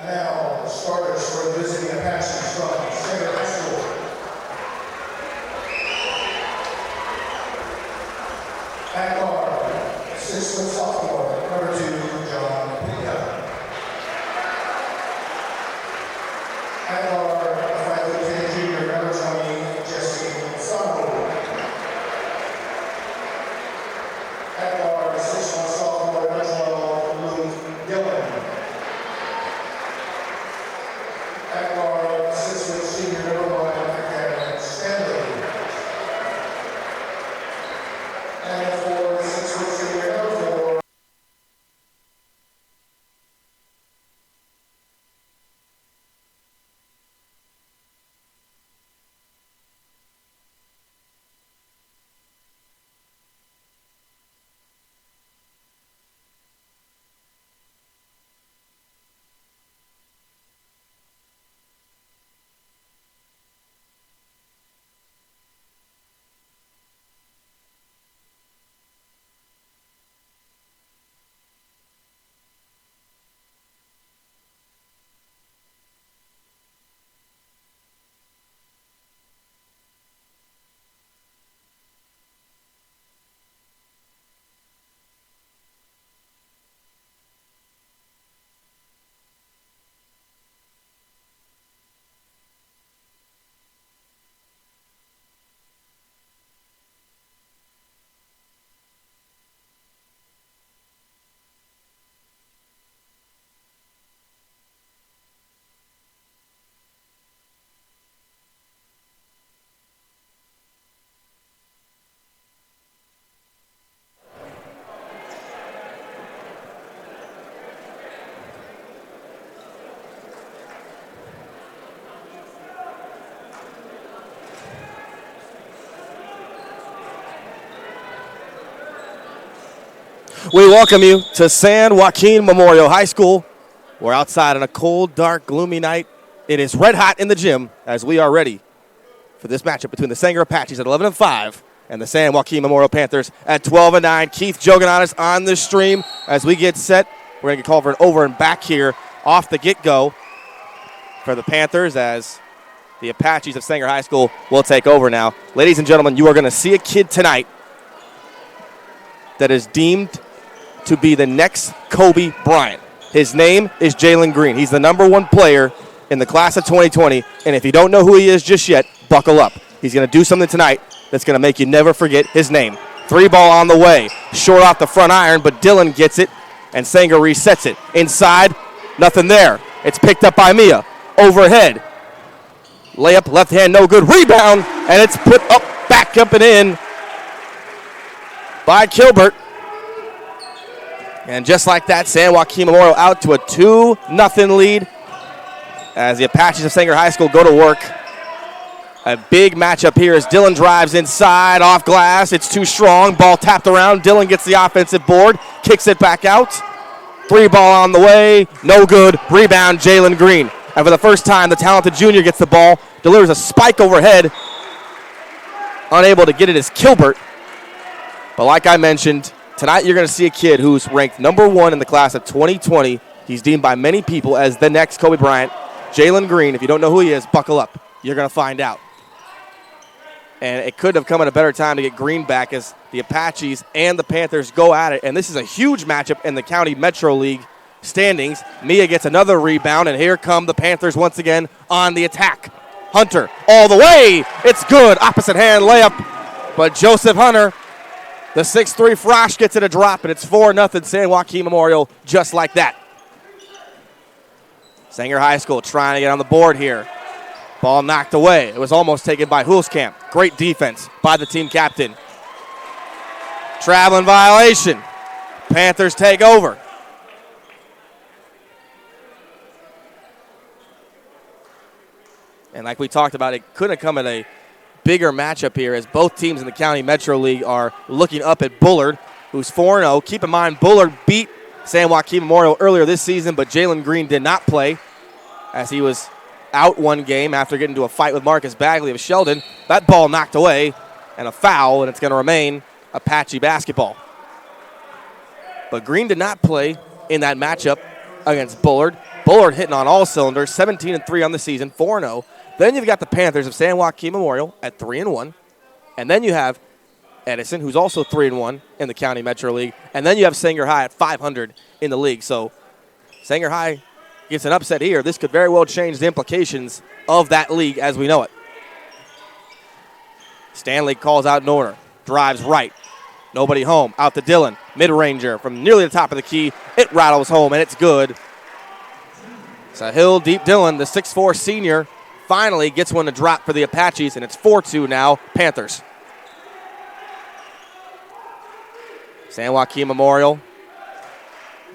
Now, starters for the visiting Apaches from Center High School. At guard, 6-foot sophomore, number 2, John Pinka. At guard, 5'10" junior, number 20, Jesse Summerall. At guard, 6'1" sophomore, number 12, Luke Dillon. At We welcome you to San Joaquin Memorial High School. We're outside on a cold, dark, gloomy night. It is red hot in the gym as we are ready for this matchup between the Sanger Apaches at 11-5 and the San Joaquin Memorial Panthers at 12-9. Keith joking on us on the stream as we get set. We're going to get called for an over and back here off the get-go for the Panthers as the Apaches of Sanger High School will take over now. Ladies and gentlemen, you are going to see a kid tonight that is deemed to be the next Kobe Bryant. His name is Jalen Green. He's the number one player in the class of 2020, and if you don't know who he is just yet, buckle up. He's going to do something tonight that's going to make you never forget his name. 3-ball on the way. Short off the front iron, but Dylan gets it, and Sanger resets it. Inside, nothing there. It's picked up by Mia. Overhead. Layup, left hand, no good. Rebound, and it's put up, back up and in by Kilbert. And just like that, San Joaquin Memorial out to a 2-0 lead as the Apaches of Sanger High School go to work. A big matchup here as Dylan drives inside, off glass. It's too strong. Ball tapped around. Dylan gets the offensive board, kicks it back out. 3-ball on the way, no good. Rebound, Jalen Green. And for the first time, the talented junior gets the ball, delivers a spike overhead. Unable to get it is Kilbert. But like I mentioned, tonight you're going to see a kid who's ranked number one in the class of 2020. He's deemed by many people as the next Kobe Bryant. Jalen Green, if you don't know who he is, buckle up. You're going to find out. And it could have come at a better time to get Green back as the Apaches and the Panthers go at it. And this is a huge matchup in the County Metro League standings. Mia gets another rebound, and here come the Panthers once again on the attack. Hunter all the way. It's good. Opposite hand layup. But Joseph Hunter, the 6'3 Frosh, gets it a drop, and it's 4-0 San Joaquin Memorial just like that. Sanger High School trying to get on the board here. Ball knocked away. It was almost taken by Hulskamp. Great defense by the team captain. Traveling violation. Panthers take over. And like we talked about, it couldn't have come at a bigger matchup here as both teams in the County Metro League are looking up at Bullard, who's 4-0. Keep in mind, Bullard beat San Joaquin Memorial earlier this season, but Jalen Green did not play as he was out one game after getting into a fight with Marcus Bagley of Sheldon. That ball knocked away and a foul, and it's going to remain Apache basketball. But Green did not play in that matchup against Bullard. Bullard hitting on all cylinders, 17-3 on the season, 4-0. Then you've got the Panthers of San Joaquin Memorial at 3-1. And then you have Edison, who's also 3-1 in the County Metro League. And then you have Sanger High at 500 in the league. So Sanger High gets an upset here. This could very well change the implications of that league as we know it. Stanley calls out an order. Drives right. Nobody home. Out to Dylan. Mid-ranger from nearly the top of the key. It rattles home, and it's good. Sahil Deep Dylan, the 6'4 senior, finally gets one to drop for the Apaches, and it's 4-2 now, Panthers. San Joaquin Memorial,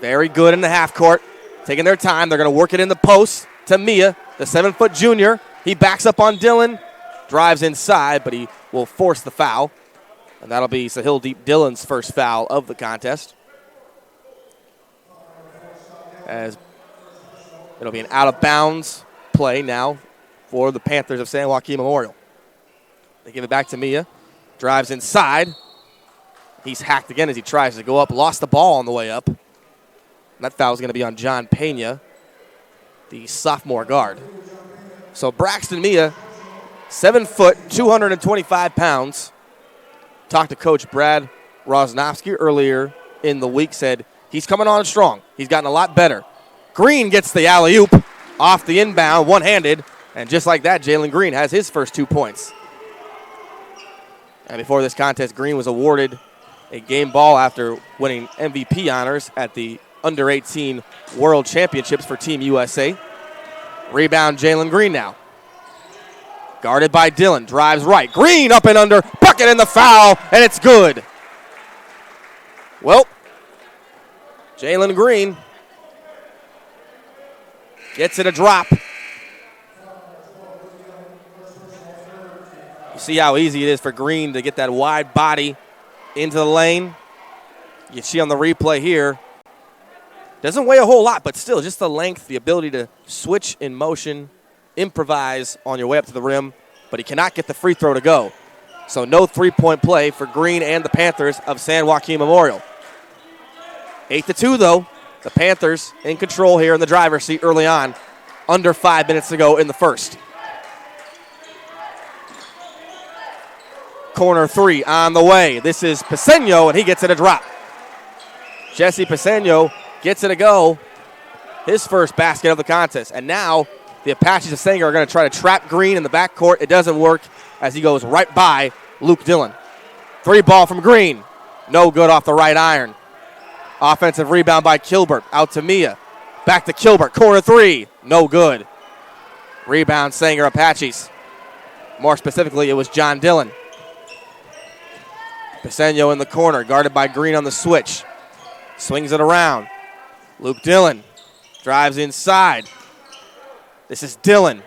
very good in the half court. Taking their time. They're going to work it in the post to Mia, the 7-foot junior. He backs up on Dylan, drives inside, but he will force the foul. And that'll be Sahil Deep Dylan's first foul of the contest. As it'll be an out-of-bounds play now for the Panthers of San Joaquin Memorial. They give it back to Mia. Drives inside. He's hacked again as he tries to go up. Lost the ball on the way up. And that foul is going to be on John Pena, the sophomore guard. So Braxton Mia, 7 foot, 225 pounds. Talked to Coach Brad Rosnowski earlier in the week, said he's coming on strong. He's gotten a lot better. Green gets the alley-oop off the inbound, one-handed, and just like that, Jalen Green has his first 2 points. And before this contest, Green was awarded a game ball after winning MVP honors at the Under-18 World Championships for Team USA. Rebound, Jalen Green now. Guarded by Dylan, drives right. Green up and under, bucket in the foul, and it's good. Well, Jalen Green gets it a drop. You see how easy it is for Green to get that wide body into the lane. You see on the replay here, doesn't weigh a whole lot, but still just the length, the ability to switch in motion, improvise on your way up to the rim, but he cannot get the free throw to go. So no three-point play for Green and the Panthers of San Joaquin Memorial. 8-2, though. The Panthers in control here in the driver's seat early on. Under 5 minutes to go in the first. Corner three on the way. This is Peseño, and he gets it a drop. Jesse Peseño gets it a go. His first basket of the contest. And now the Apaches of Sanger are going to try to trap Green in the backcourt. It doesn't work as he goes right by Luke Dillon. Three ball from Green. No good off the right iron. Offensive rebound by Kilbert. Out to Mia. Back to Kilbert. Corner three. No good. Rebound Sanger Apaches. More specifically, it was John Dillon. Peseño in the corner, guarded by Green on the switch. Swings it around. Luke Dillon drives inside. This is Dillon.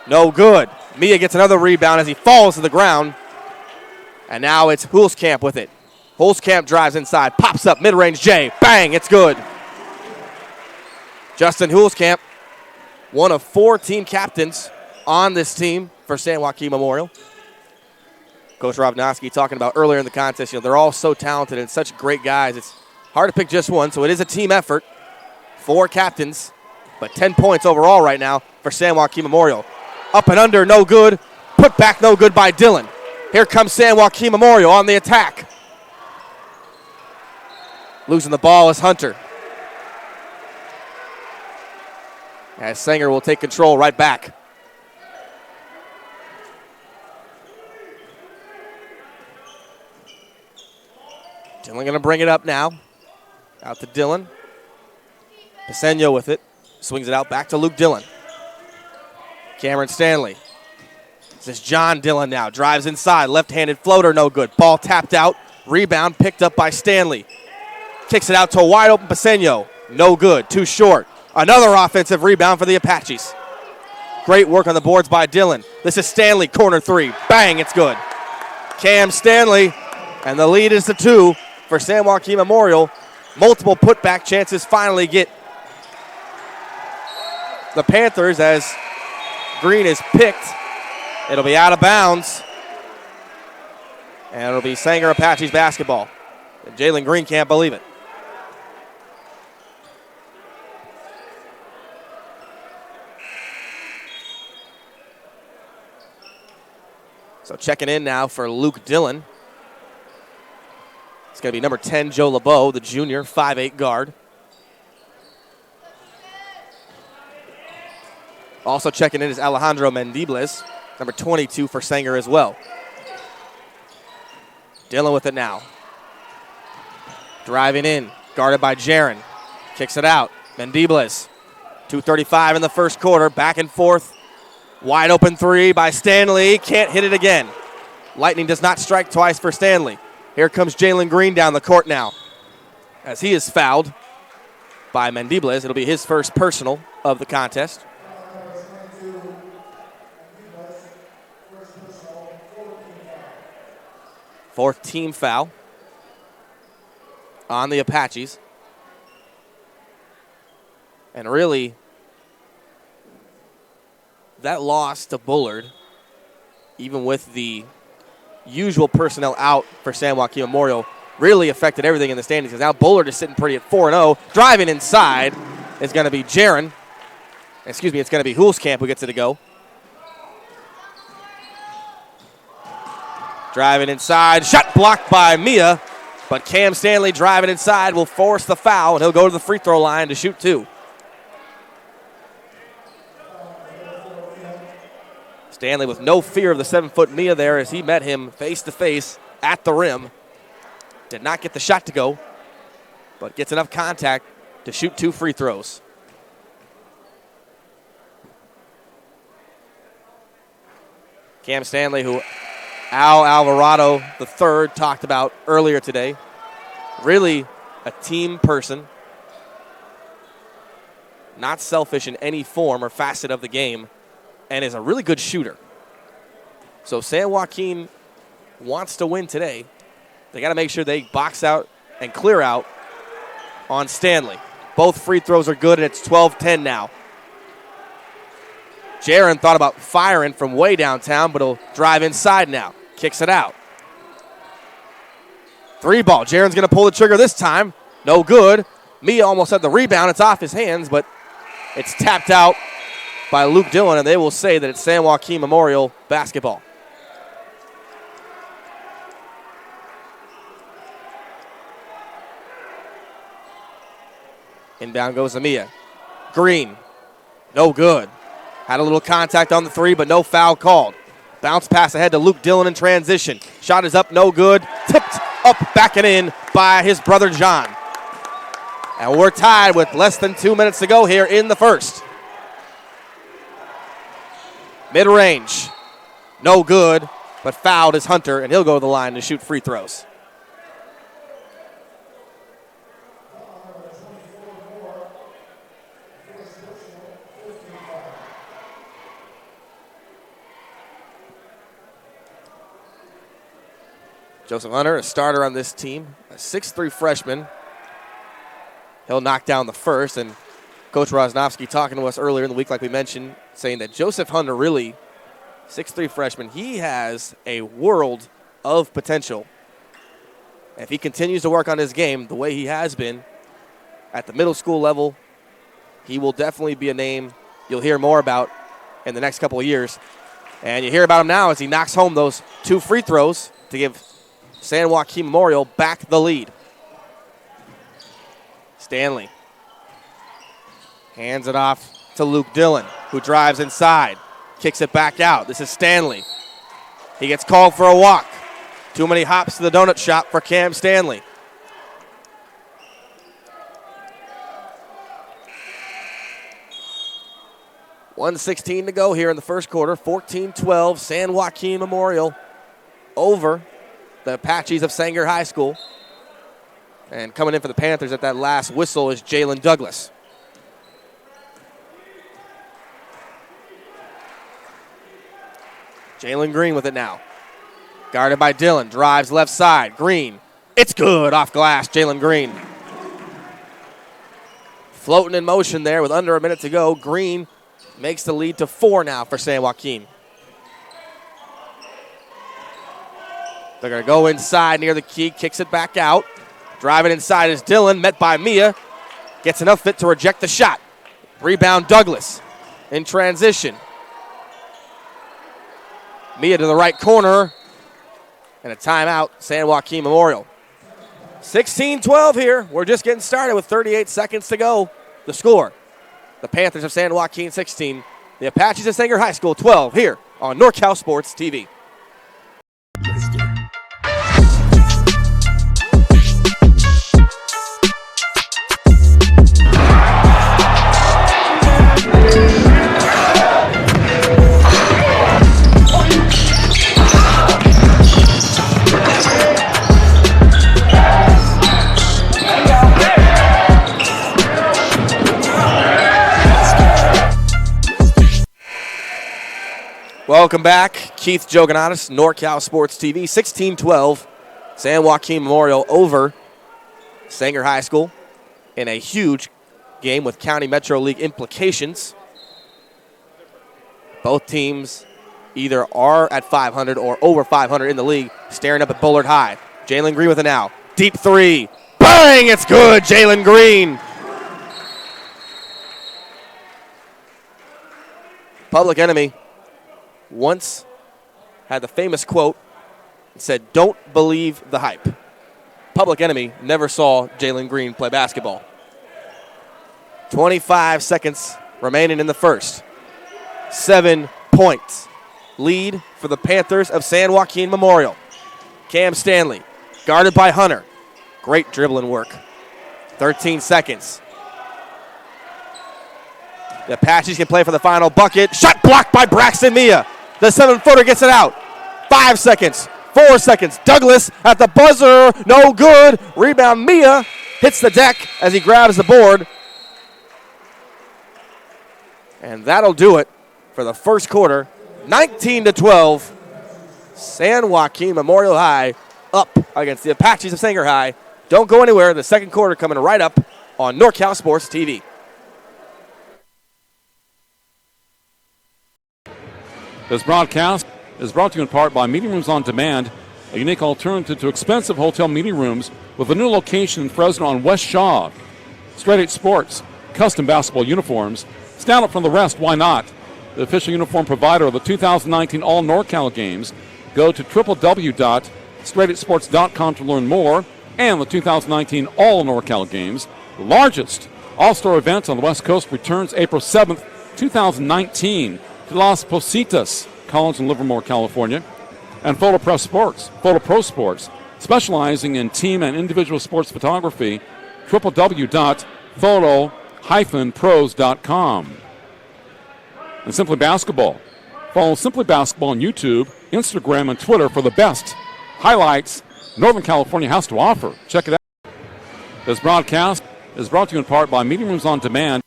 No good. Mia gets another rebound as he falls to the ground. And now it's Hulskamp with it. Hulskamp drives inside, pops up, mid-range J. Bang, it's good. Justin Hulskamp, one of 4 team captains on this team for San Joaquin Memorial. Coach Rovnoski talking about earlier in the contest, they're all so talented and such great guys. It's hard to pick just one, so it is a team effort. 4 captains, but 10 points overall right now for San Joaquin Memorial. Up and under, no good. Put back, no good by Dillon. Here comes San Joaquin Memorial on the attack. Losing the ball is Hunter. As Sanger will take control right back. Dillon going to bring it up now. Out to Dillon. Peseño with it. Swings it out back to Luke Dillon. Cameron Stanley. This is John Dillon now. Drives inside. Left-handed floater, no good. Ball tapped out. Rebound picked up by Stanley. Kicks it out to a wide-open Peseño. No good. Too short. Another offensive rebound for the Apaches. Great work on the boards by Dillon. This is Stanley, corner three. Bang, it's good. Cam Stanley, and the lead is to 2 for San Joaquin Memorial. Multiple putback chances finally get the Panthers as Green is picked. It'll be out of bounds. And it'll be Sanger Apaches basketball. And Jalen Green can't believe it. So checking in now for Luke Dillon. It's going to be number 10, Joe LeBeau, the junior, 5'8" guard. Also checking in is Alejandro Mendibles, number 22 for Sanger as well. Dillon with it now. Driving in, guarded by Jaron. Kicks it out. Mendibles. 2:35 in the first quarter, back and forth. Wide open three by Stanley. Can't hit it again. Lightning does not strike twice for Stanley. Here comes Jalen Green down the court now. As he is fouled by Mendibles. It'll be his first personal of the contest. Fourth team foul on the Apaches. And really, that loss to Bullard, even with the usual personnel out for San Joaquin Memorial, really affected everything in the standings. Because now Bullard is sitting pretty at 4-0. Driving inside is going to be Jaron. Excuse me, it's going to be Hulskamp who gets it to go. Driving inside, shot blocked by Mia, but Cam Stanley driving inside will force the foul, and he'll go to the free throw line to shoot 2. Stanley with no fear of the 7-foot Mia there as he met him face-to-face at the rim. Did not get the shot to go, but gets enough contact to shoot 2 free throws. Cam Stanley, who Al Alvarado III talked about earlier today. Really a team person. Not selfish in any form or facet of the game. And is a really good shooter. So San Joaquin wants to win today. They got to make sure they box out and clear out on Stanley. Both free throws are good, and it's 12-10 now. Jaron thought about firing from way downtown, but he'll drive inside now. Kicks it out. 3 ball. Jaron's going to pull the trigger this time. No good. Mia almost had the rebound. It's off his hands, but it's tapped out by Luke Dillon, and they will say that it's San Joaquin Memorial basketball. Inbound goes to Mia. Green. No good. Had a little contact on the 3, but no foul called. Bounce pass ahead to Luke Dillon in transition. Shot is up, no good. Tipped up, back and in by his brother John. And we're tied with less than 2 minutes to go here in the first. Mid-range. No good, but fouled is Hunter, and he'll go to the line to shoot free throws. Joseph Hunter, a starter on this team, a 6'3" freshman. He'll knock down the first, and Coach Rosnovsky talking to us earlier in the week, like we mentioned, saying that Joseph Hunter really, 6'3" freshman, he has a world of potential. If he continues to work on his game the way he has been at the middle school level, he will definitely be a name you'll hear more about in the next couple of years. And you hear about him now as he knocks home those 2 free throws to give San Joaquin Memorial back the lead. Stanley hands it off to Luke Dillon, who drives inside, kicks it back out. This is Stanley. He gets called for a walk. Too many hops to the donut shop for Cam Stanley. .116 to go here in the first quarter. 14-12, San Joaquin Memorial over the Apaches of Sanger High School. And coming in for the Panthers at that last whistle is Jalen Douglas. Jalen Green with it now. Guarded by Dillon. Drives left side. Green. It's good off glass. Jalen Green. Floating in motion there with under a minute to go. Green makes the lead to 4 now for San Joaquin. They're going to go inside near the key. Kicks it back out. Driving inside is Dillon. Met by Mia. Gets enough fit to reject the shot. Rebound Douglas in transition. Mia to the right corner. And a timeout, San Joaquin Memorial. 16-12 here. We're just getting started with 38 seconds to go. The score, the Panthers of San Joaquin 16, the Apaches of Sanger High School 12 here on NorCal Sports TV. Welcome back. Keith Jogonatis, NorCal Sports TV, 16-12. San Joaquin Memorial over Sanger High School in a huge game with County Metro League implications. Both teams either are at 500 or over 500 in the league, staring up at Bullard High. Jalen Green with it now. Deep 3. Bang! It's good, Jalen Green. Public Enemy once had the famous quote and said, "Don't believe the hype." Public Enemy never saw Jalen Green play basketball. 25 seconds remaining in the first. 7 points. Lead for the Panthers of San Joaquin Memorial. Cam Stanley, guarded by Hunter. Great dribbling work. 13 seconds. The Apaches can play for the final bucket. Shot blocked by Braxton Mia. The 7-footer gets it out. 5 seconds. 4 seconds. Douglas at the buzzer. No good. Rebound Mia. Hits the deck as he grabs the board. And that'll do it for the first quarter. 19-12. San Joaquin Memorial High up against the Apaches of Sanger High Don't go anywhere. The second quarter coming right up on NorCal Sports TV. This broadcast is brought to you in part by Meeting Rooms on Demand, a unique alternative to expensive hotel meeting rooms with a new location in Fresno on West Shaw. Straight 8 Sports, custom basketball uniforms. Stand up from the rest, why not? The official uniform provider of the 2019 All NorCal Games. Go to www.straight8sports.com to learn more. And the 2019 All NorCal Games, the largest all-star event on the West Coast, returns April 7th, 2019 to Las Positas College in Livermore, California. And Photo Pro Sports, specializing in team and individual sports photography, www.photo-pros.com. And Simply Basketball. Follow Simply Basketball on YouTube, Instagram, and Twitter for the best highlights Northern California has to offer. Check it out. This broadcast is brought to you in part by Meeting Rooms on Demand.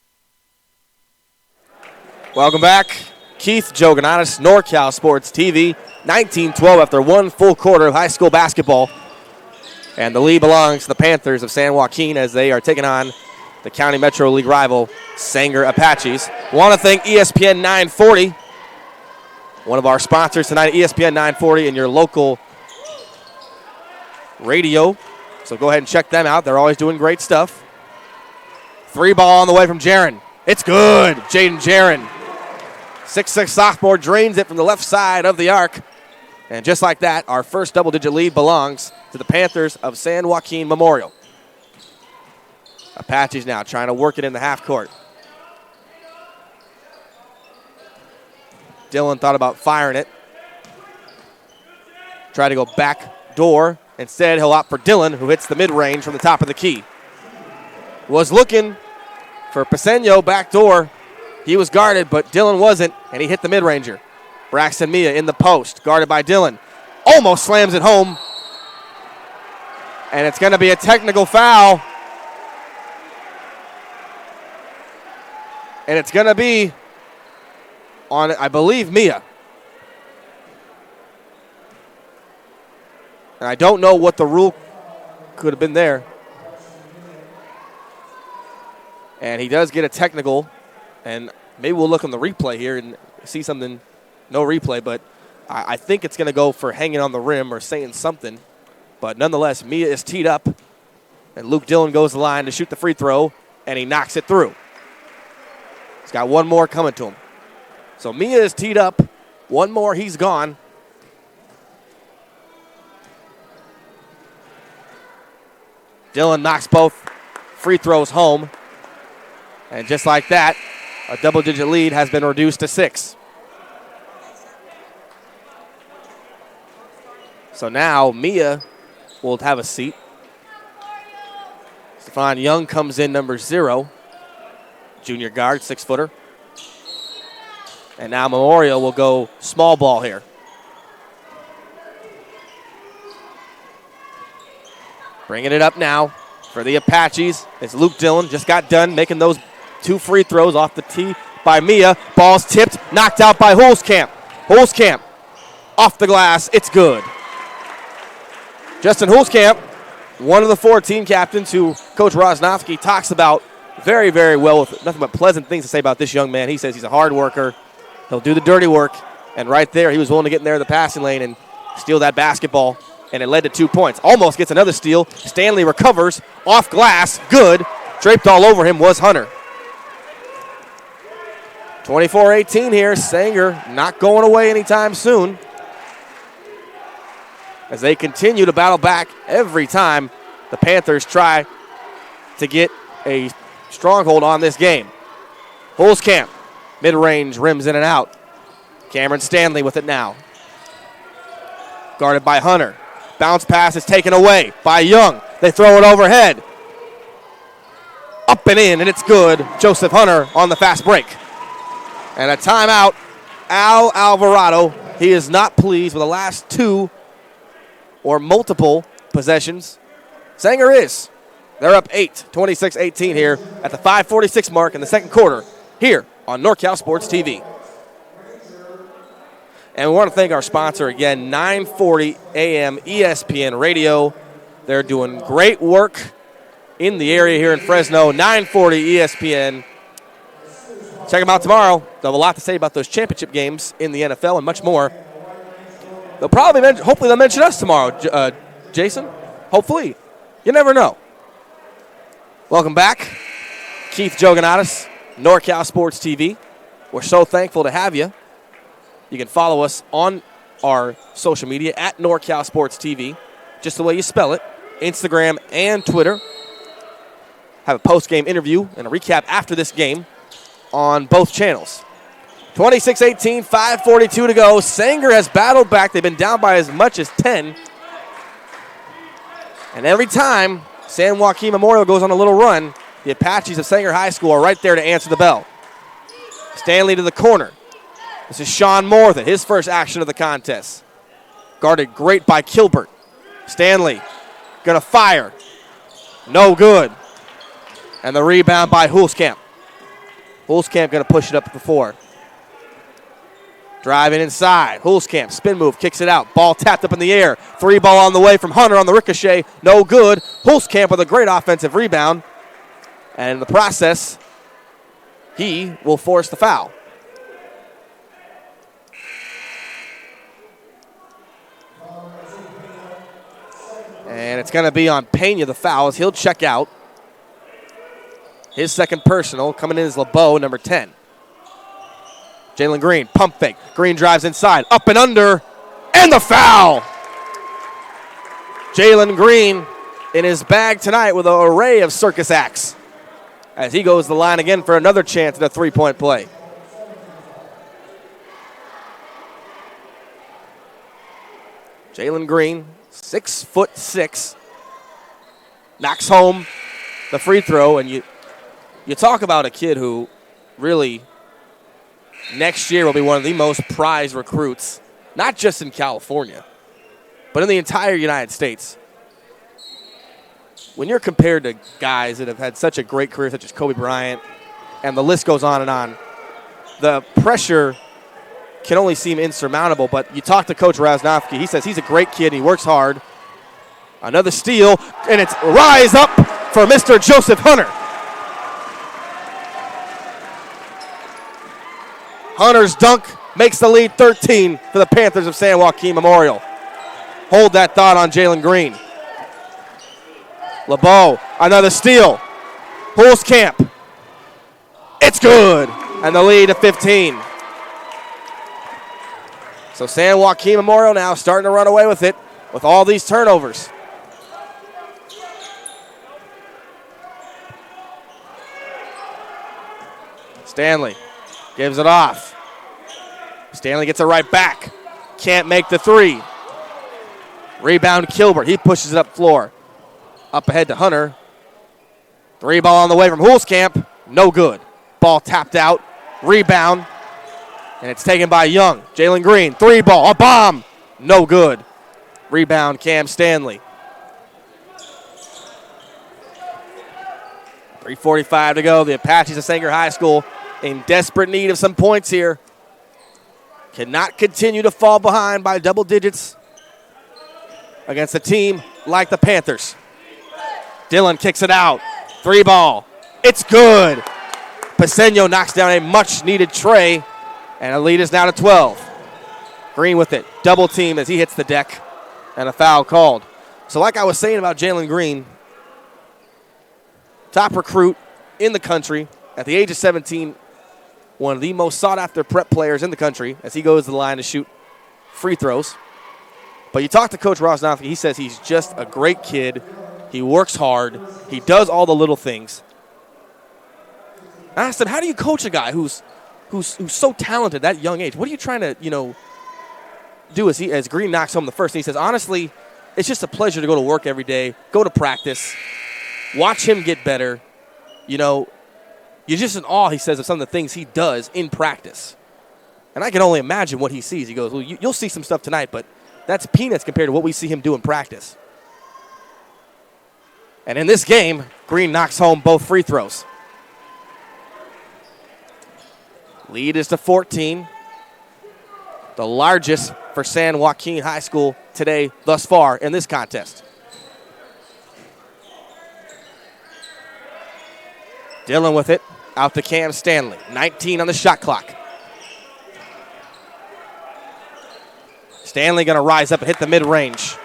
Welcome back. Keith Jogonatis, NorCal Sports TV, 19-12 after one full quarter of high school basketball. And the lead belongs to the Panthers of San Joaquin as they are taking on the County Metro League rival, Sanger Apaches. Want to thank ESPN 940, one of our sponsors tonight, ESPN 940 in your local radio. So go ahead and check them out. They're always doing great stuff. 3 ball on the way from Jaron. It's good. Jaden Jaron. 6'6" sophomore drains it from the left side of the arc. And just like that, our first double-digit lead belongs to the Panthers of San Joaquin Memorial. Apaches now trying to work it in the half court. Dylan thought about firing it. Tried to go back door. Instead, he'll opt for Dylan, who hits the mid-range from the top of the key. Was looking for Paseño back door. He was guarded, but Dylan wasn't, and he hit the mid-ranger. Braxton Mia in the post, guarded by Dylan. Almost slams it home. And it's going to be a technical foul. And it's going to be on, I believe, Mia. And I don't know what the rule could have been there. And he does get a technical. And maybe we'll look on the replay here and see something. No replay, but I think it's going to go for hanging on the rim or saying something. But nonetheless, Mia is teed up. And Luke Dillon goes to the line to shoot the free throw. And he knocks it through. He's got one more coming to him. So Mia is teed up. One more, he's gone. Dillon knocks both free throws home. And just like that, a double-digit lead has been reduced to 6. So now Mia will have a seat. Stephon Young comes in, number 0. Junior guard, 6-footer. And now Memorial will go small ball here. Bringing it up now for the Apaches. It's Luke Dillon, just got done making those 2 free throws off the tee by Mia. Ball's tipped, knocked out by Hulskamp. Hulskamp off the glass, it's good. Justin Hulskamp, one of the 4 team captains who Coach Rosnowski talks about very, very well, with nothing but pleasant things to say about this young man. He says he's a hard worker. He'll do the dirty work. And right there, he was willing to get in there in the passing lane and steal that basketball. And it led to 2 points. Almost gets another steal. Stanley recovers off glass. Good. Draped all over him was Hunter. 24-18 here. Sanger not going away anytime soon, as they continue to battle back every time the Panthers try to get a stronghold on this game. Hulskamp, mid-range, rims in and out. Cameron Stanley with it now. Guarded by Hunter. Bounce pass is taken away by Young. They throw it overhead. Up and in, and it's good. Joseph Hunter on the fast break. And a timeout. Al Alvarado. He is not pleased with the last 2 or multiple possessions. Sanger is. They're up 8, 26-18 here at the 5:46 mark in the second quarter here on NorCal Sports TV. And we want to thank our sponsor again, 940 AM ESPN Radio. They're doing great work in the area here in Fresno. 940 ESPN. Check them out tomorrow. They'll have a lot to say about those championship games in the NFL and much more. They'll probably hopefully they'll mention us tomorrow, Jason. Hopefully. You never know. Welcome back. Keith Joganatis, NorCal Sports TV. We're so thankful to have you. You can follow us on our social media at NorCal Sports TV, just the way you spell it, Instagram and Twitter. Have a post-game interview and a recap after this game on both channels. 26-18, 5:42 to go. Sanger has battled back. They've been down by as much as 10. And every time San Joaquin Memorial goes on a little run, the Apaches of Sanger High School are right there to answer the bell. Stanley to the corner. This is Sean Morthen, his first action of the contest. Guarded great by Kilbert. Stanley going to fire. No good. And the rebound by Hulskamp. Hulskamp going to push it up to the floor. Driving inside. Hulskamp, spin move, kicks it out. Ball tapped up in the air. 3 ball on the way from Hunter on the ricochet. No good. Hulskamp with a great offensive rebound. And in the process, he will force the foul. And it's going to be on Pena, the foul, as he'll check out. His second personal coming in is LeBeau, number 10. Jalen Green, pump fake. Green drives inside, up and under, and the foul. Jalen Green in his bag tonight with an array of circus acts as he goes to the line again for another chance at a three-point play. Jalen Green, 6'6", knocks home the free throw, and you talk about a kid who really next year will be one of the most prized recruits, not just in California, but in the entire United States. When you're compared to guys that have had such a great career, such as Kobe Bryant, and the list goes on and on, the pressure can only seem insurmountable. But you talk to Coach Rasnofsky, he says he's a great kid, he works hard. Another steal, and it's rise up for Mr. Joseph Hunter. Hunter's dunk makes the lead 13 for the Panthers of San Joaquin Memorial. Hold that thought on Jalen Green. LeBeau, another steal. Hulskamp. It's good. And the lead to 15. So San Joaquin Memorial now starting to run away with it with all these turnovers. Stanley gives it off. Stanley gets it right back. Can't make the three. Rebound Kilbert. He pushes it up floor. Up ahead to Hunter. 3 ball on the way from Hulskamp. No good. Ball tapped out. Rebound. And it's taken by Young. Jalen Green. 3 ball. A bomb. No good. Rebound Cam Stanley. 3:45 to go. The Apaches of Sanger High School in desperate need of some points here. Cannot continue to fall behind by double digits against a team like the Panthers. Dillon kicks it out. 3 ball. It's good. Paseño knocks down a much-needed tray, and the lead is now to 12. Green with it. Double team as he hits the deck, and a foul called. So like I was saying about Jalen Green, top recruit in the country at the age of 17, one of the most sought-after prep players in the country as he goes to the line to shoot free throws. But you talk to Coach Rosnowski, he says he's just a great kid. He works hard. He does all the little things. I asked him, how do you coach a guy who's so talented at that young age? What are you trying to, do as Green knocks home the first? And he says, honestly, it's just a pleasure to go to work every day, go to practice, watch him get better. You're just in awe, he says, of some of the things he does in practice. And I can only imagine what he sees. He goes, well, you'll see some stuff tonight, but that's peanuts compared to what we see him do in practice. And in this game, Green knocks home both free throws. Lead is to 14. The largest for San Joaquin High School today thus far in this contest. Dillon with it. Out to Cam Stanley. 19 on the shot clock. Stanley going to rise up and hit the mid-range.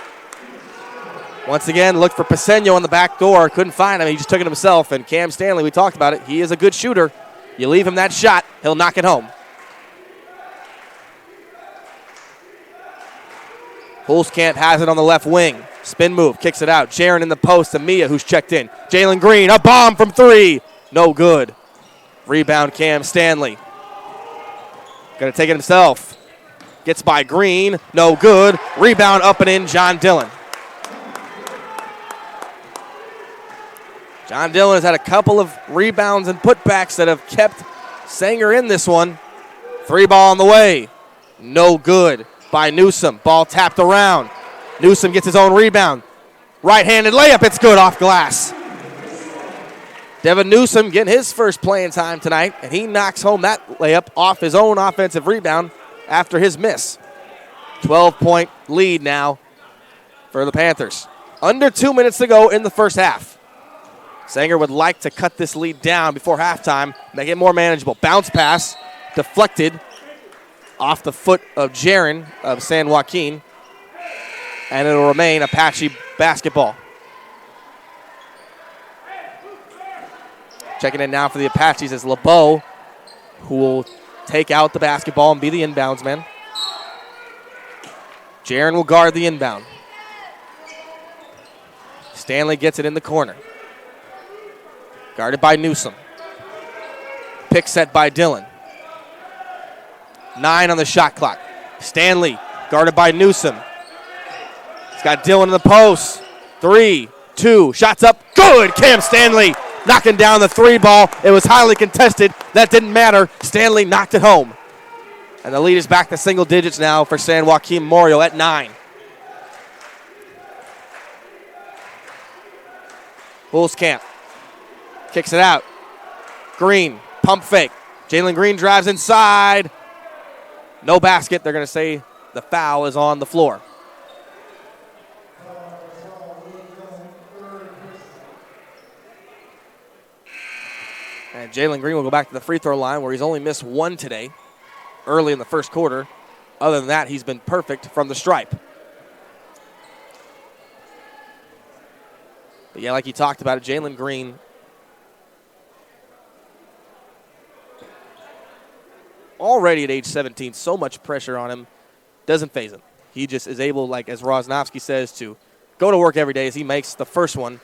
Once again, looked for Paseño on the back door. Couldn't find him. He just took it himself. And Cam Stanley, we talked about it. He is a good shooter. You leave him that shot, he'll knock it home. Hulskamp has it on the left wing. Spin move, kicks it out. Jaron in the post to Mia, who's checked in. Jalen Green, a bomb from three. No good. Rebound, Cam Stanley. Going to take it himself. Gets by Green, no good. Rebound up and in, John Dillon. John Dillon has had a couple of rebounds and putbacks that have kept Sanger in this one. Three ball on the way. No good by Newsom. Ball tapped around. Newsom gets his own rebound. Right-handed layup, it's good off glass. Devin Newsom getting his first playing time tonight, and he knocks home that layup off his own offensive rebound after his miss. 12-point lead now for the Panthers. Under 2 minutes to go in the first half. Sanger would like to cut this lead down before halftime, make it more manageable. Bounce pass, deflected off the foot of Jaron of San Joaquin, and it'll remain Apache basketball. Checking in now for the Apaches is LeBeau, who will take out the basketball and be the inbounds man. Jaron will guard the inbound. Stanley gets it in the corner. Guarded by Newsom. Pick set by Dillon. 9 on the shot clock. Stanley guarded by Newsom. He's got Dillon in the post. 3, 2, shots up. Good! Cam Stanley knocking down the three ball. It was highly contested. That didn't matter. Stanley knocked it home. And the lead is back to single digits now for San Joaquin Memorial at 9. Hulskamp kicks it out. Green, pump fake. Jalen Green drives inside. No basket. They're going to say the foul is on the floor. And Jalen Green will go back to the free throw line where he's only missed one today, early in the first quarter. Other than that, he's been perfect from the stripe. But yeah, like you talked about it, Jalen Green already at age 17, so much pressure on him, doesn't faze him. He just is able, like as Rosnovsky says, to go to work every day as he makes the first one.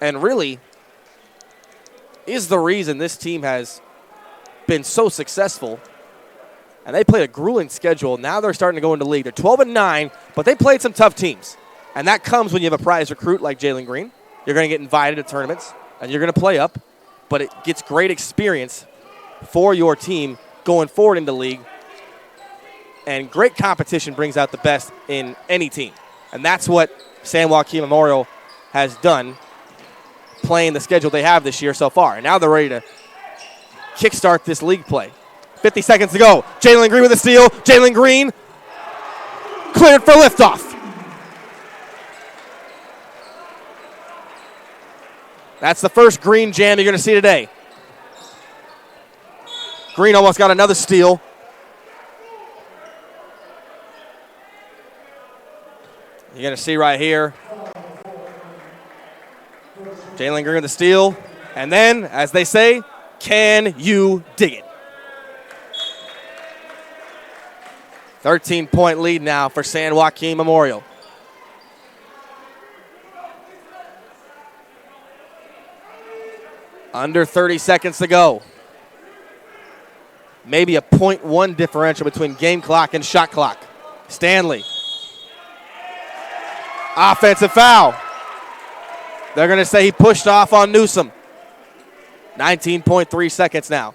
And really is the reason this team has been so successful. And they played a grueling schedule. Now they're starting to go into league. They're 12-9, but they played some tough teams. And that comes when you have a prize recruit like Jalen Green. You're going to get invited to tournaments, and you're going to play up. But it gets great experience for your team going forward into league. And great competition brings out the best in any team. And that's what San Joaquin Memorial has done, playing the schedule they have this year so far. And now they're ready to kickstart this league play. 50 seconds to go. Jalen Green with a steal. Jalen Green cleared for liftoff. That's the first Green jam you're going to see today. Green almost got another steal. You're going to see right here. Jalen Green with the steal. And then, as they say, can you dig it? 13-point lead now for San Joaquin Memorial. Under 30 seconds to go. Maybe a 0.1 differential between game clock and shot clock. Stanley. Offensive foul. They're going to say he pushed off on Newsom. 19.3 seconds now.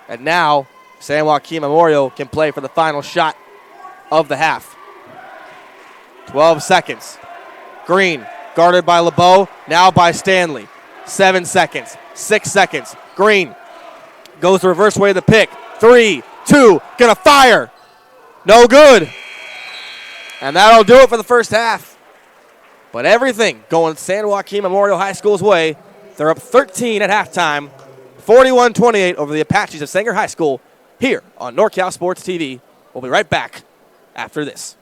And now, San Joaquin Memorial can play for the final shot of the half. 12 seconds. Green, guarded by LeBeau, now by Stanley. 7 seconds, 6 seconds. Green goes the reverse way of the pick. 3, 2, gonna fire. No good. And that'll do it for the first half. But everything going San Joaquin Memorial High School's way. They're up 13 at halftime, 41-28 over the Apaches of Sanger High School here on NorCal Sports TV. We'll be right back after this.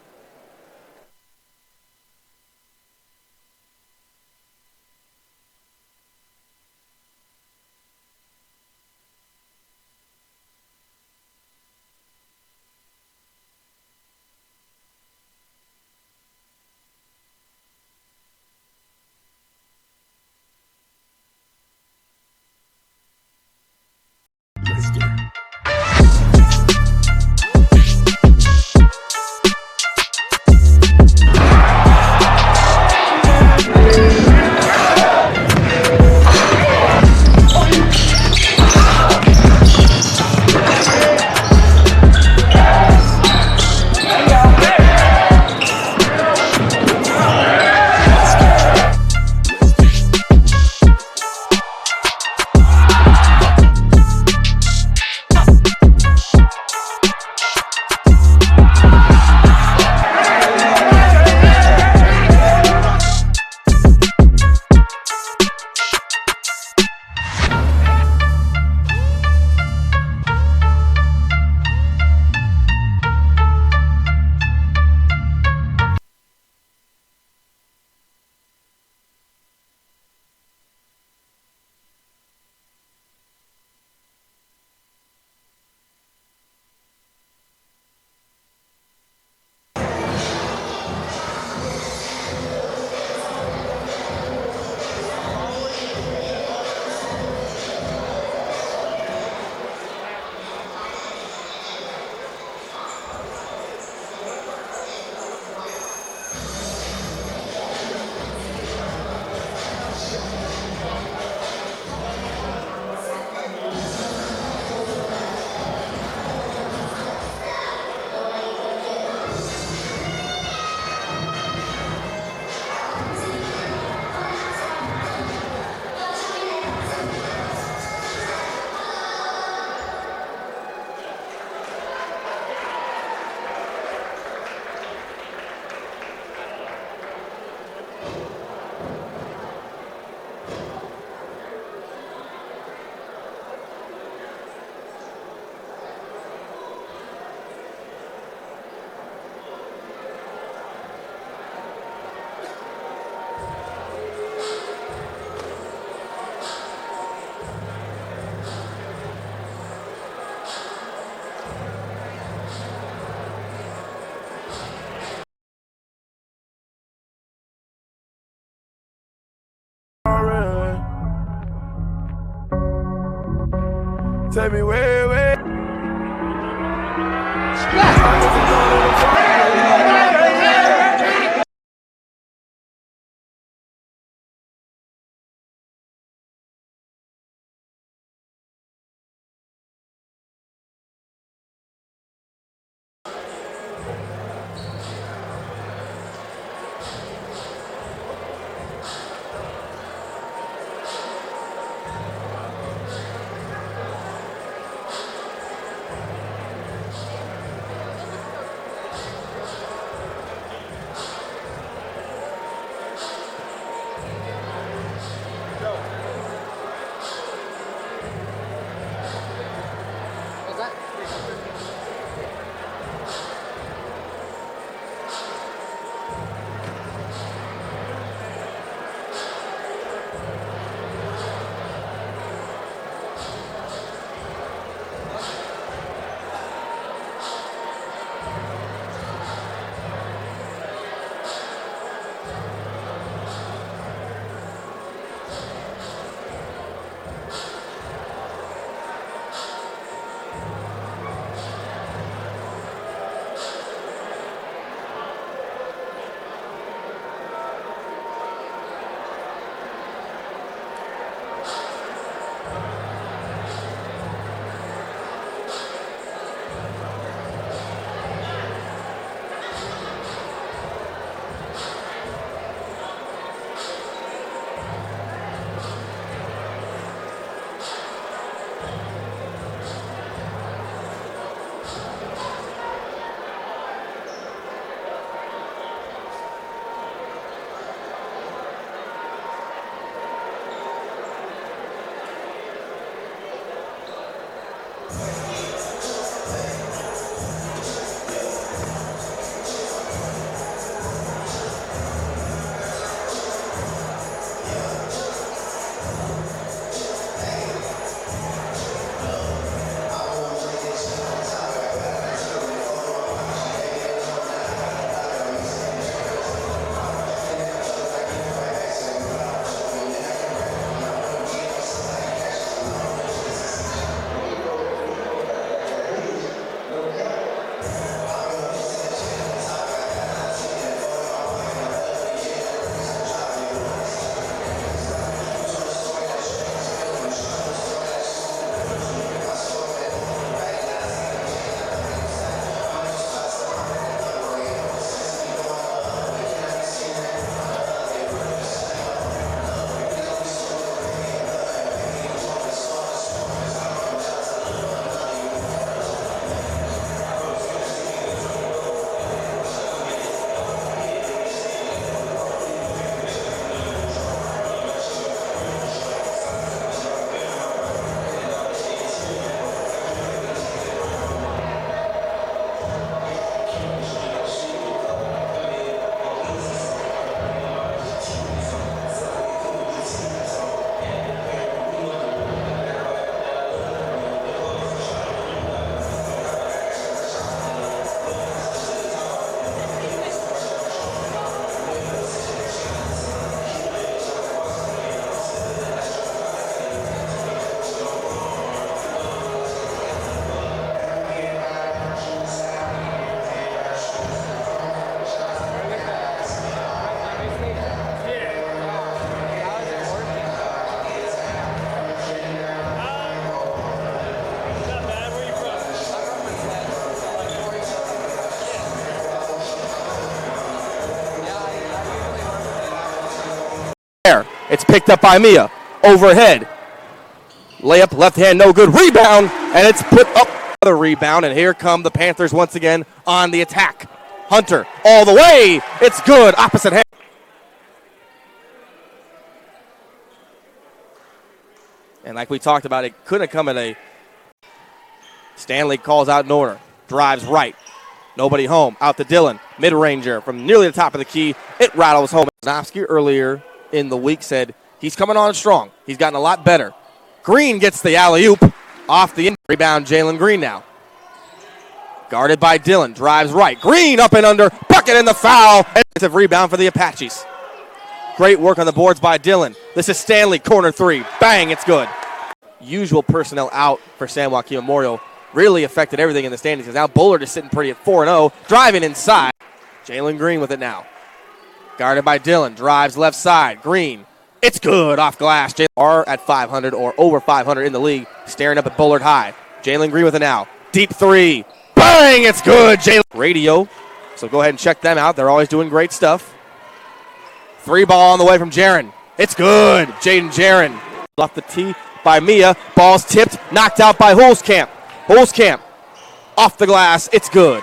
Take me way, way. It's picked up by Mia. Overhead. Layup, left hand, no good. Rebound, and it's put up. Another rebound, and here come the Panthers once again on the attack. Hunter all the way. It's good. Opposite hand. And like we talked about, it couldn't come at a. Stanley calls out an order. Drives right. Nobody home. Out to Dillon. Mid-ranger from nearly the top of the key. It rattles home. Zanofsky earlier in the week said he's coming on strong. He's gotten a lot better. Green gets the alley-oop off the rebound. Jalen Green now. Guarded by Dillon. Drives right. Green up and under. Bucket in the foul. It's a rebound for the Apaches. Great work on the boards by Dillon. This is Stanley. Corner three. Bang. It's good. Usual personnel out for San Joaquin Memorial. Really affected everything in the standings because now Bullard is sitting pretty at 4-0. Driving inside. Jalen Green with it now. Guarded by Dillon. Drives left side. Green. It's good off glass. Jalen are at 500 or over 500 in the league. Staring up at Bullard High. Jalen Green with it now. Deep three. Bang! It's good. Jalen. Radio. So go ahead and check them out. They're always doing great stuff. Three ball on the way from Jaron. It's good. Jaden Jaron. Off the tee by Mia. Ball's tipped. Knocked out by Hulskamp. Hulskamp off the glass. It's good.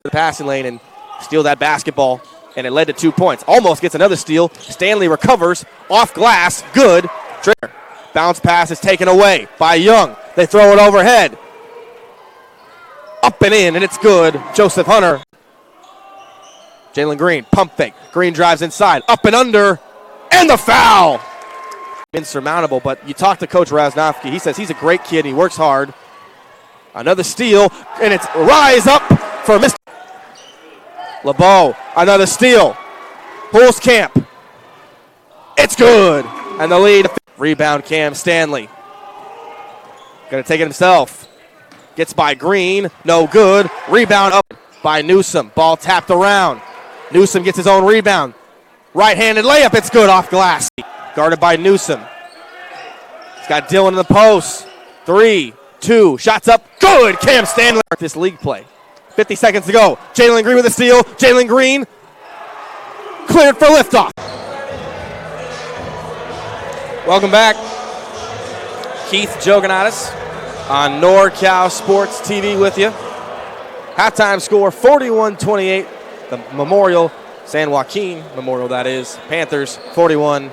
The passing lane and steal that basketball. And it led to 2 points. Almost gets another steal. Stanley recovers. Off glass. Good. Trigger. Bounce pass is taken away by Young. They throw it overhead. Up and in, and it's good. Joseph Hunter. Jalen Green. Pump fake. Green drives inside. Up and under. And the foul. Insurmountable, but you talk to Coach Rasnofsky. He says he's a great kid. He works hard. Another steal, and it's rise up for Mr. LeBeau. Another steal. Hulskamp. It's good. And the lead. Rebound Cam Stanley. Going to take it himself. Gets by Green. No good. Rebound up by Newsom. Ball tapped around. Newsom gets his own rebound. Right-handed layup. It's good off glass. Guarded by Newsom. He's got Dillon in the post. 3, 2. Shots up. Good. Cam Stanley. This league play. 50 seconds to go. Jalen Green with a steal. Jalen Green cleared for liftoff. Welcome back. Keith Joganatis on NorCal Sports TV with you. Halftime score 41-28. The Memorial, San Joaquin Memorial that is. Panthers 41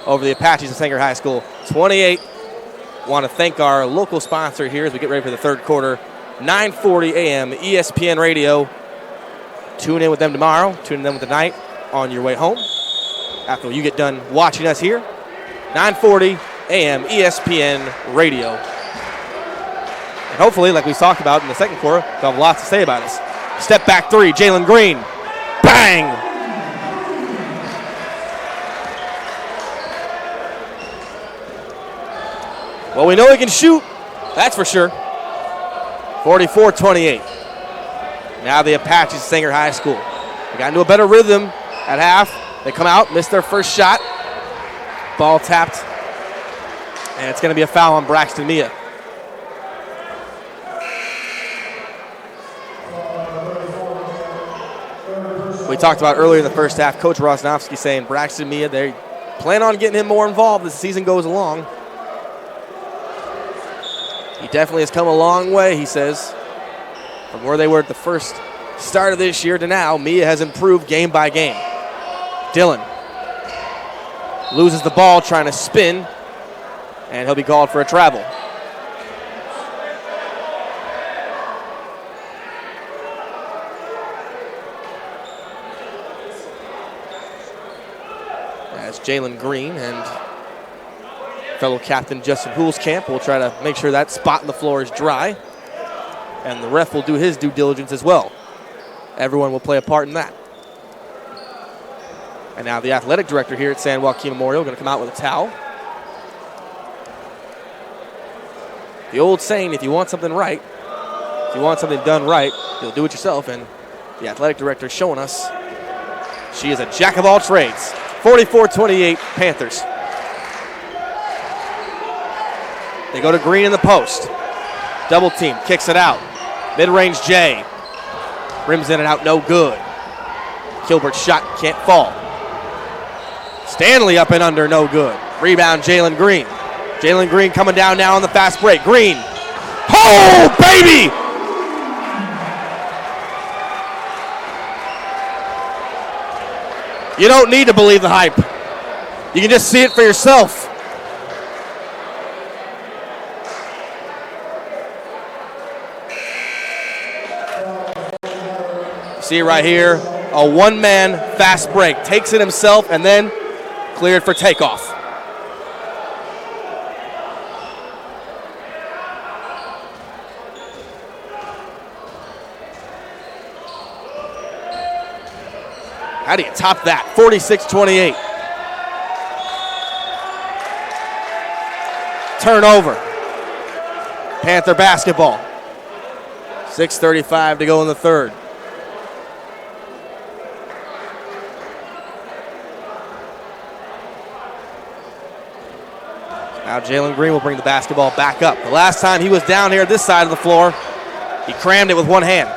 over the Apaches of Sanger High School 28. Want to thank our local sponsor here as we get ready for the third quarter. 9:40 a.m. ESPN Radio. Tune in with them tomorrow. Tune in with them tonight on your way home. After you get done watching us here. 9:40 a.m. ESPN Radio. And hopefully, like we talked about in the second quarter, they'll have lots to say about us. Step back three, Jalen Green. Bang! Well, we know he can shoot. That's for sure. 44-28. Now the Apaches Sanger High School. They got into a better rhythm at half. They come out, missed their first shot. Ball tapped. And it's going to be a foul on Braxton Mia. We talked about earlier in the first half, Coach Rosnowski saying Braxton Mia, they plan on getting him more involved as the season goes along. He definitely has come a long way, he says. From where they were at the first start of this year to now, Mia has improved game by game. Dillon loses the ball trying to spin, and he'll be called for a travel. As Jalen Green and fellow captain Justin Hulskamp will try to make sure that spot in the floor is dry. And the ref will do his due diligence as well. Everyone will play a part in that. And now the athletic director here at San Joaquin Memorial going to come out with a towel. The old saying, if you want something right, if you want something done right, you'll do it yourself. And the athletic director is showing us she is a jack of all trades. 44-28 Panthers. They go to Green in the post. Double team, kicks it out. Mid-range J. Rims in and out, no good. Kilbert's shot can't fall. Stanley up and under, no good. Rebound, Jalen Green. Jalen Green coming down now on the fast break. Green. Oh, baby! You don't need to believe the hype. You can just see it for yourself. See it right here. A one-man fast break. Takes it himself and then cleared for takeoff. How do you top that? 46-28. Turnover. Panther basketball. 6:35 to go in the third. Now Jalen Green will bring the basketball back up. The last time he was down here this side of the floor, he crammed it with one hand.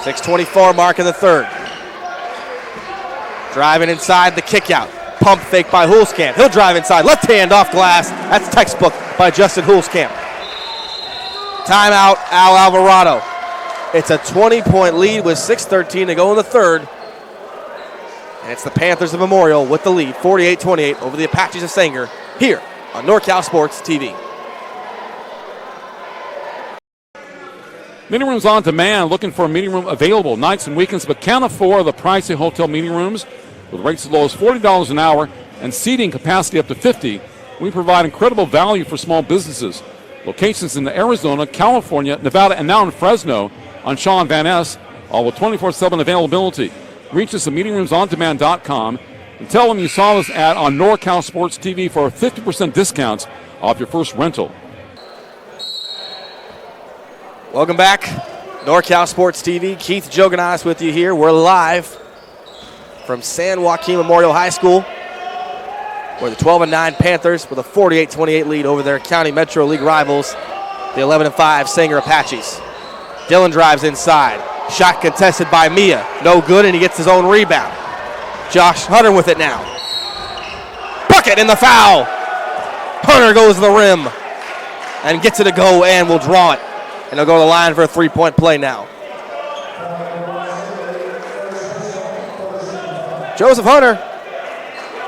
6:24 mark in the third. Driving inside the kick out. Pump fake by Hulskamp. He'll drive inside. Left hand off glass. That's textbook by Justin Hulskamp. Timeout, Al Alvarado. It's a 20-point lead with 6:13 to go in the third. And it's the Panthers of Memorial with the lead, 48-28 over the Apaches of Sanger here on NorCal Sports TV. Meeting rooms on demand, looking for a meeting room available nights and weekends, but can't afford the pricey hotel meeting rooms with rates as low as $40 an hour and seating capacity up to 50. We provide incredible value for small businesses. Locations in Arizona, California, Nevada, and now in Fresno on Shaw and Van Ness, all with 24/7 availability. Reach us at meetingroomsondemand.com and tell them you saw this ad on NorCal Sports TV for a 50% discount off your first rental. Welcome back. NorCal Sports TV. Keith Joganas with you here. We're live from San Joaquin Memorial High School, where the 12-9 Panthers with a 48-28 lead over their County Metro League rivals, the 11-5 Sanger Apaches. Dillon drives inside. Shot contested by Mia. No good, and he gets his own rebound. Josh Hunter with it now. Bucket in the foul. Hunter goes to the rim and gets it to go and will draw it. And he'll go to the line for a three-point play now. Joseph Hunter,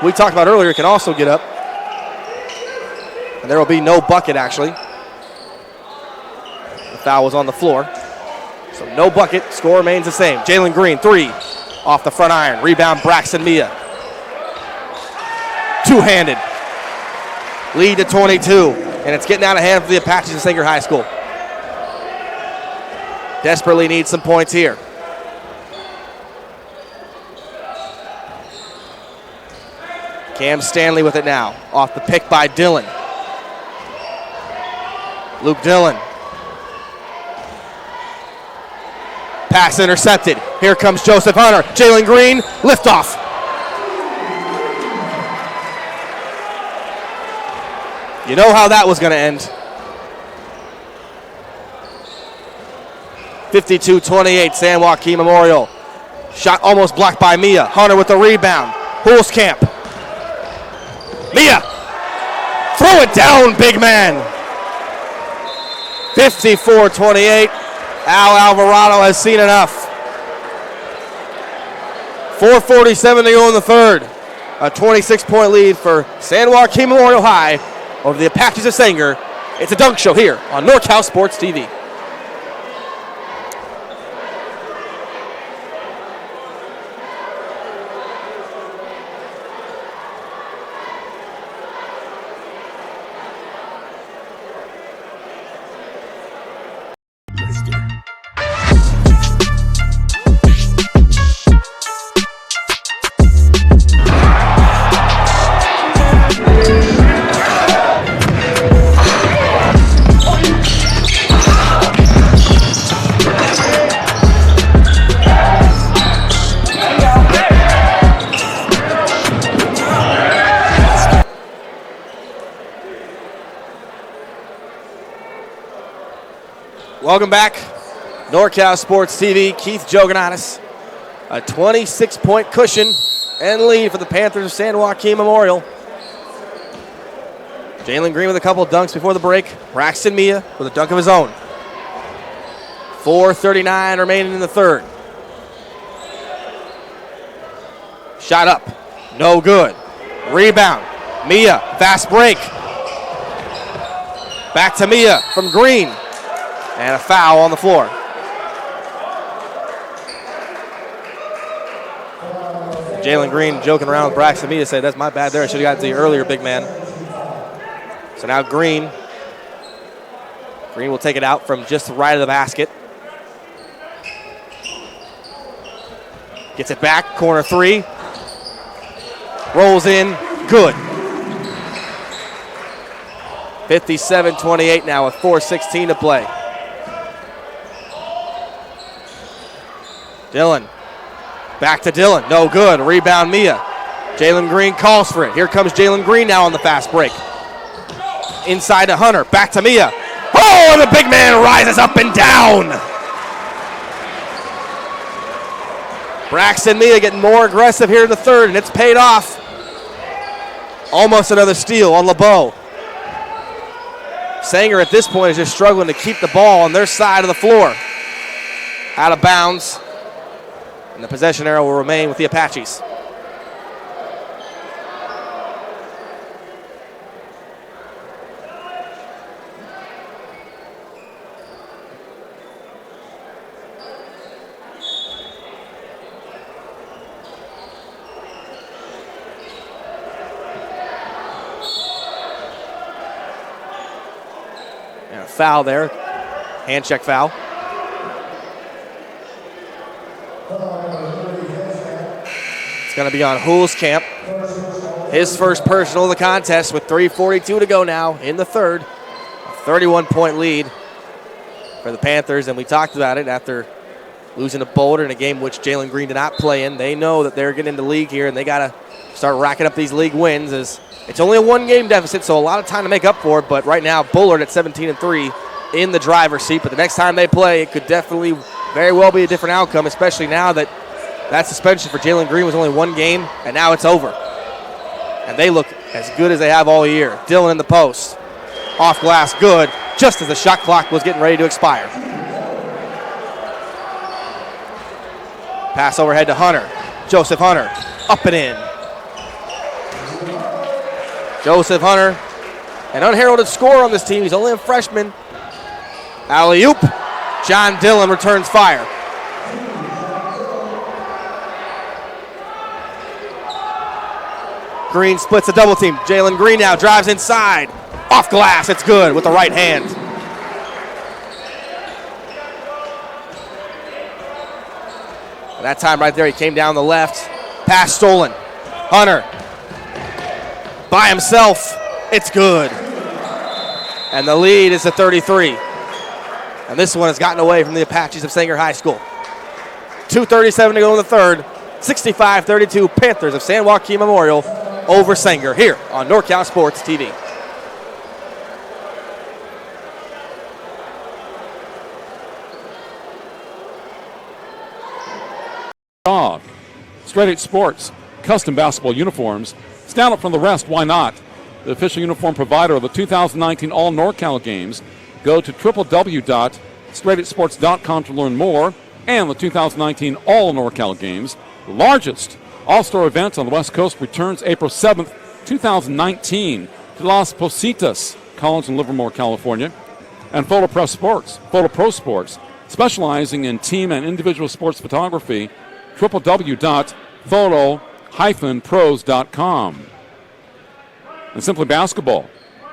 we talked about earlier, can also get up. And there will be no bucket, actually. The foul was on the floor. So no bucket. Score remains the same. Jalen Green, three. Off the front iron. Rebound, Braxton Mia. Two-handed. Lead to 22. And it's getting out of hand for the Apaches of Sanger High School. Desperately needs some points here. Cam Stanley with it now. Off the pick by Dillon. Luke Dillon. Pass intercepted. Here comes Joseph Hunter. Jalen Green, liftoff. You know how that was going to end. 52-28, San Joaquin Memorial. Shot almost blocked by Mia. Hunter with the rebound. Hulskamp. Mia. Throw it down, big man. 54-28. Al Alvarado has seen enough. 4:47 to go in the third. A 26-point lead for San Joaquin Memorial High over the Apaches of Sanger. It's a dunk show here on NorCal Sports TV. Welcome back. NorCal Sports TV, Keith Joganas A 26-point cushion and lead for the Panthers of San Joaquin Memorial. Jalen Green with a couple of dunks before the break. Braxton Mia with a dunk of his own. 4:39 remaining in the third. Shot up. No good. Rebound. Mia, fast break. Back to Mia from Green. And a foul on the floor. Jalen Green joking around with Braxton Mia, said, that's my bad there. I should have got to you earlier, big man. So now Green will take it out from just the right of the basket. Gets it back, corner three. Rolls in, good. 57-28 now with 4:16 to play. Dillon, back to Dillon, no good. Rebound Mia. Jalen Green calls for it. Here comes Jalen Green now on the fast break. Inside to Hunter, back to Mia. Oh, and the big man rises up and down. Braxton Mia getting more aggressive here in the third, and it's paid off. Almost another steal on LeBeau. Sanger at this point is just struggling to keep the ball on their side of the floor. Out of bounds. And the possession arrow will remain with the Apaches. And a foul there. Hand check foul. It's going to be on Hulskamp. His first personal of the contest with 3:42 to go now in the third. A 31-point lead for the Panthers, and we talked about it after losing to Boulder in a game which Jalen Green did not play in. They know that they're getting into the league here, and they got to start racking up these league wins. As it's only a one-game deficit, so a lot of time to make up for it. But right now, Bullard at 17-3 in the driver's seat. But the next time they play, it could definitely very well be a different outcome, especially now that that suspension for Jalen Green was only one game, and now it's over. And they look as good as they have all year. Dillon in the post. Off glass, good, just as the shot clock was getting ready to expire. Pass overhead to Hunter. Joseph Hunter, up and in. Joseph Hunter, an unheralded scorer on this team. He's only a freshman. Alley-oop. John Dillon returns fire. Green splits a double team. Jalen Green now drives inside. Off glass, it's good with the right hand. And that time right there, he came down the left. Pass stolen. Hunter. By himself. It's good. And the lead is at 33. And this one has gotten away from the Apaches of Sanger High School. 2:37 to go in the third. 65-32 Panthers of San Joaquin Memorial over Sanger here on NorCal Sports TV. Straight 8 Sports, custom basketball uniforms. Stand up from the rest, why not? The official uniform provider of the 2019 All NorCal Games. Go to www.straight8sports.com to learn more. And the 2019 All NorCal Games, the largest all-star event on the West Coast, returns April 7th, 2019 to Las Positas College in Livermore, California. And Photo Pro Sports, specializing in team and individual sports photography, www.photo-pros.com. And Simply Basketball.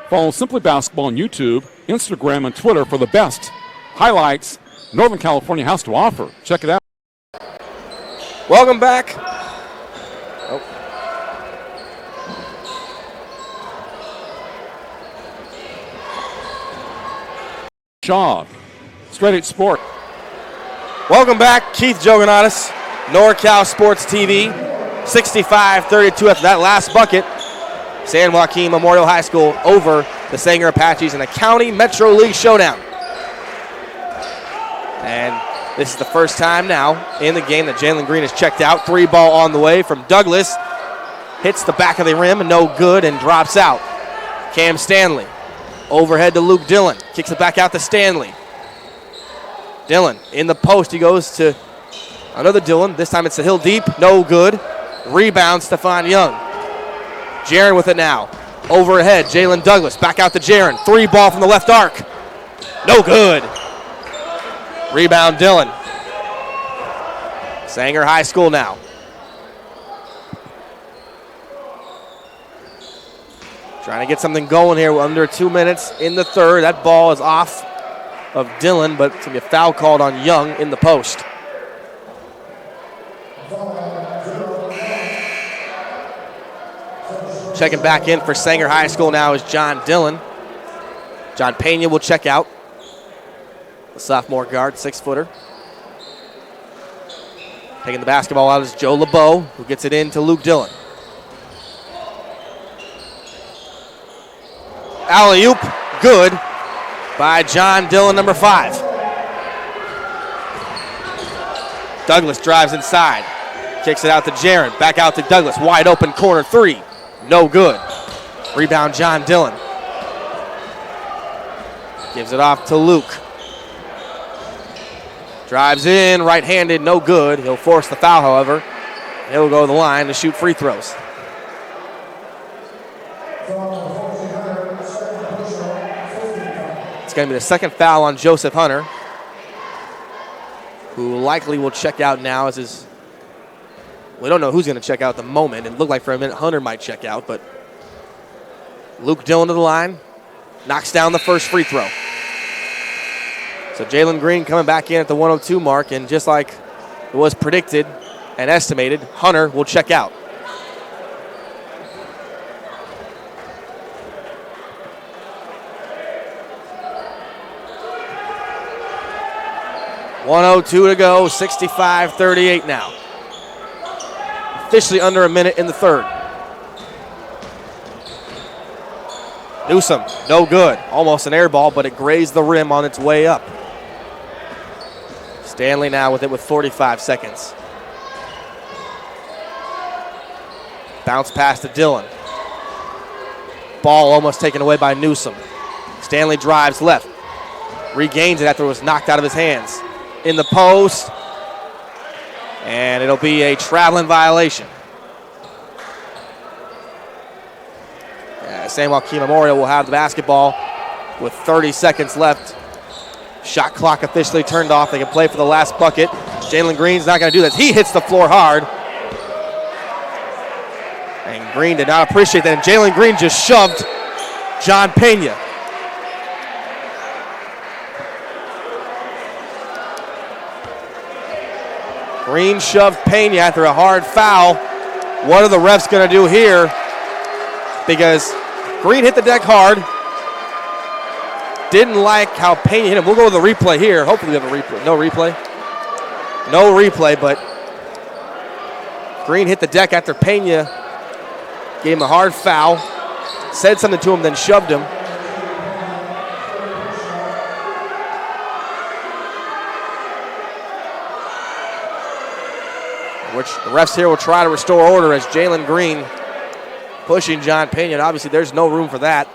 Follow Simply Basketball on YouTube, Instagram, and Twitter for the best highlights Northern California has to offer. Check it out. Welcome back. Shaw, Straight 8 Sport. Welcome back, Keith Joganatis, NorCal Sports TV. 65-32 after that last bucket. San Joaquin Memorial High School over the Sanger Apaches in a County Metro League showdown. And This is the first time now in the game that Jalen Green has checked out. 3 ball on the way from Douglas. Hits the back of the rim, no good, and drops out. Cam Stanley. Overhead to Luke Dillon. Kicks it back out to Stanley. Dillon in the post. He goes to another Dillon. This time it's to Hill deep. No good. Rebound, Stephon Young. Jaron with it now. Overhead, Jalen Douglas. Back out to Jaron. 3 ball from the left arc. No good. Rebound, Dillon. Sanger High School now. Trying to get something going here under 2 minutes in the third. That ball is off of Dillon, but it's going to be a foul called on Young in the post. Checking back in for Sanger High School now is John Dillon. John Pena will check out. The sophomore guard, 6-footer. Taking the basketball out is Joe LeBeau, who gets it in to Luke Dillon. Alley-oop, good by John Dillon, number 5. Douglas drives inside. Kicks it out to Jaron. Back out to Douglas. Wide open corner 3. No good. Rebound, John Dillon. Gives it off to Luke. Drives in, right-handed, no good. He'll force the foul, however. He'll go to the line to shoot free throws. It's going to be the second foul on Joseph Hunter, who likely will check out now as his... We don't know who's going to check out at the moment. It looked like for a minute Hunter might check out, but Luke Dillon to the line, knocks down the first free throw. So Jalen Green coming back in at the 102 mark, and just like it was predicted and estimated, Hunter will check out. .102 to go, 65-38 now. Officially under a minute in the third. Newsom, no good. Almost an air ball, but it grazed the rim on its way up. Stanley now with it with 45 seconds. Bounce pass to Dillon. Ball almost taken away by Newsom. Stanley drives left. Regains it after it was knocked out of his hands. In the post. And it'll be a traveling violation. San Joaquin Memorial will have the basketball with 30 seconds left. Shot clock officially turned off. They can play for the last bucket. Jalen Green's not going to do this. He hits the floor hard. And Green did not appreciate that. And Jalen Green just shoved John Pena. Green shoved Pena after a hard foul. What are the refs going to do here? Because Green hit the deck hard. Didn't like how Pena hit him. We'll go with the replay here. Hopefully we have a replay. No replay? No replay, but Green hit the deck after Pena gave him a hard foul. Said something to him, then shoved him. Which the refs here will try to restore order as Jalen Green pushing John Pena. And obviously there's no room for that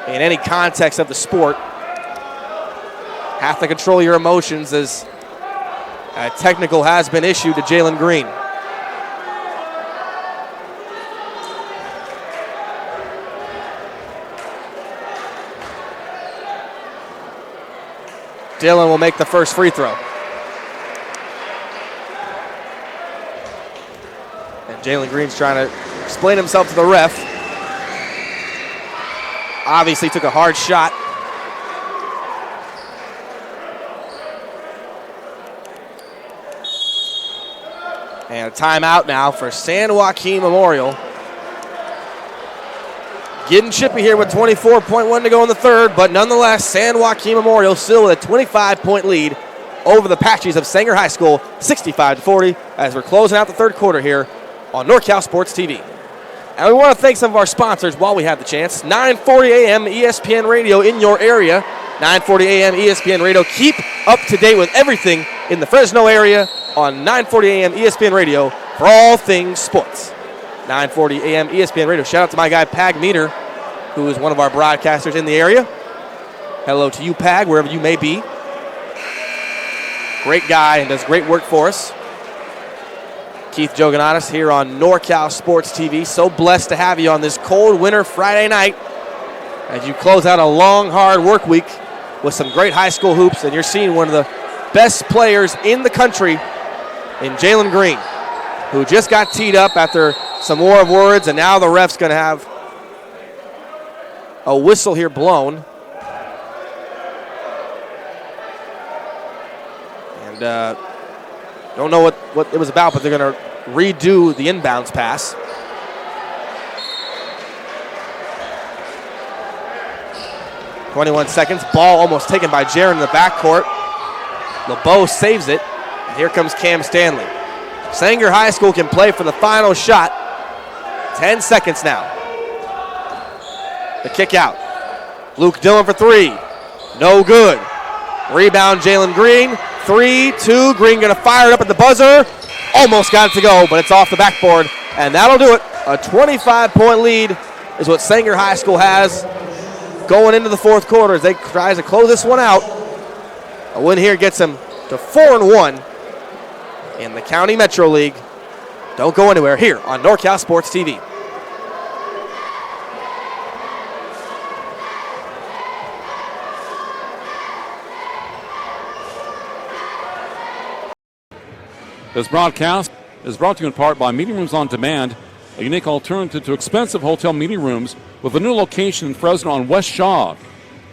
in any context of the sport. Have to control your emotions as a technical has been issued to Jalen Green. Dillon will make the first free throw. And Jalen Green's trying to explain himself to the ref. Obviously took a hard shot. And a timeout now for San Joaquin Memorial. Getting chippy here with 24.1 to go in the third, but nonetheless, San Joaquin Memorial still with a 25-point lead over the Apaches of Sanger High School, 65-40, as we're closing out the third quarter here on NorCal Sports TV. And we want to thank some of our sponsors while we have the chance. 9:40 a.m. ESPN Radio in your area. 940 AM ESPN Radio. Keep up to date with everything in the Fresno area on 940 AM ESPN Radio for all things sports. 940 AM ESPN Radio. Shout out to my guy, Pag Meter, who is one of our broadcasters in the area. Hello to you, Pag, wherever you may be. Great guy and does great work for us. Keith Joganatis here on NorCal Sports TV. So blessed to have you on this cold winter Friday night as you close out a long, hard work week with some great high school hoops, and you're seeing one of the best players in the country in Jalen Green, who just got teed up after some war of words, and now the ref's going to have a whistle here blown. And don't know what it was about, but they're going to redo the inbounds pass. .21 seconds. Ball almost taken by Jaron in the backcourt. LeBeau saves it. And here comes Cam Stanley. Sanger High School can play for the final shot. 10 seconds now. The kick out. Luke Dillon for three. No good. Rebound Jalen Green. 3-2. Green going to fire it up at the buzzer. Almost got it to go, but it's off the backboard. And that'll do it. A 25-point lead is what Sanger High School has going into the fourth quarter as they try to close this one out. A win here gets them to 4-1 in the County Metro League. Don't go anywhere here on NorCal Sports TV. This broadcast is brought to you in part by Meeting Rooms on Demand, a unique alternative to expensive hotel meeting rooms with a new location in Fresno on West Shaw.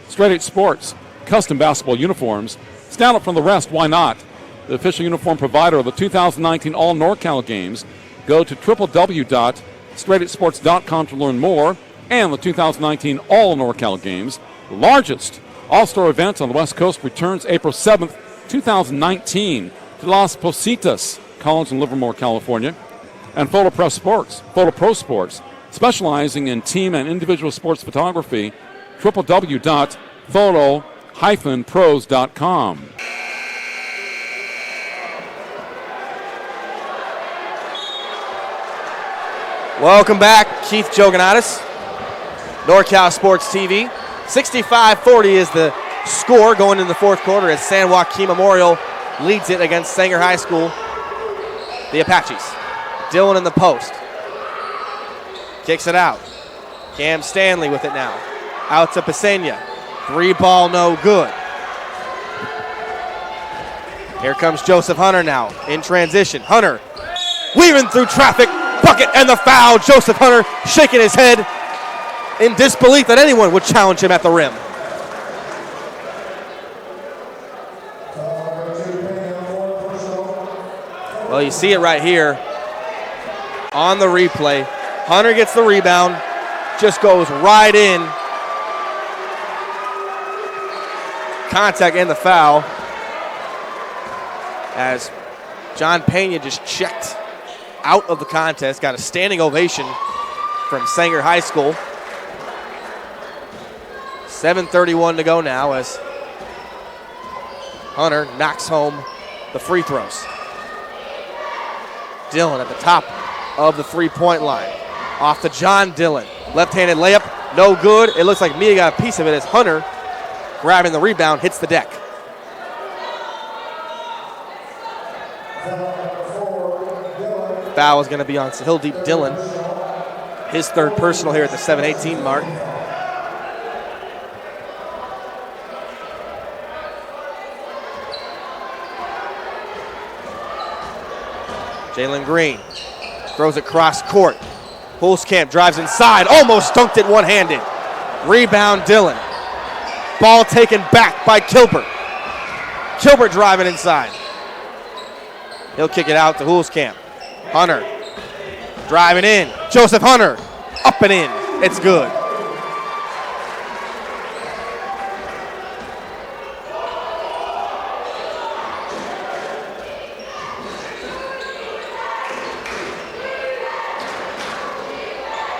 Straight 8 Sports, custom basketball uniforms. Stand out from the rest, why not? The official uniform provider of the 2019 All NorCal Games. Go to www.straight8sports.com to learn more. And the 2019 All NorCal Games, the largest all-star event on the West Coast, returns April 7th, 2019 to Las Positas College in Livermore, California. And Photo Pro Sports, specializing in team and individual sports photography, www.photo-pros.com. Welcome back, Keith Joganatis, NorCal Sports TV. 65-40 is the score going into the fourth quarter as San Joaquin Memorial leads it against Sanger High School, the Apaches. Dillon in the post. Kicks it out. Cam Stanley with it now. Out to Pesena. Three ball, no good. Here comes Joseph Hunter now in transition. Hunter weaving through traffic. Bucket and the foul. Joseph Hunter shaking his head in disbelief that anyone would challenge him at the rim. Well, you see it right here on the replay. Hunter gets the rebound, just goes right in. Contact and the foul as John Pena just checked out of the contest. Got a standing ovation from Sanger High School. 7:31 to go now as Hunter knocks home the free throws. Dillon at the top of the three-point line. Off to John Dillon. Left-handed layup, no good. It looks like Mia got a piece of it as Hunter, grabbing the rebound, hits the deck. Foul is going to be on Sahildeep Dillon. His third personal here at the 7:18 mark. Jalen Green throws it cross court. Hulskamp drives inside, almost dunked it one-handed. Rebound Dillon. Ball taken back by Kilbert. Kilbert driving inside. He'll kick it out to Hulskamp. Hunter driving in. Joseph Hunter up and in. It's good.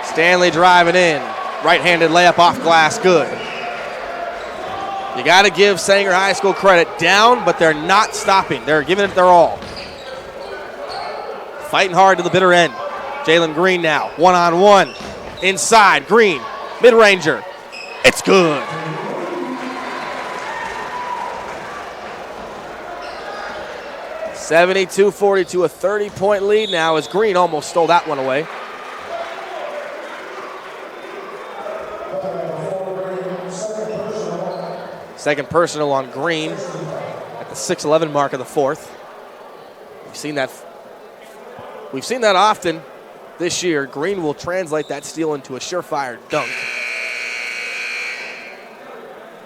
Stanley driving in. Right-handed layup off glass, good. You got to give Sanger High School credit. Down, but they're not stopping. They're giving it their all. Fighting hard to the bitter end. Jalen Green now, one-on-one. Inside, Green, mid-ranger. It's good. (72-42), a 30-point lead now as Green almost stole that one away. Second personal on Green at the 6:11 mark of the fourth. We've seen that often this year. Green will translate that steal into a surefire dunk.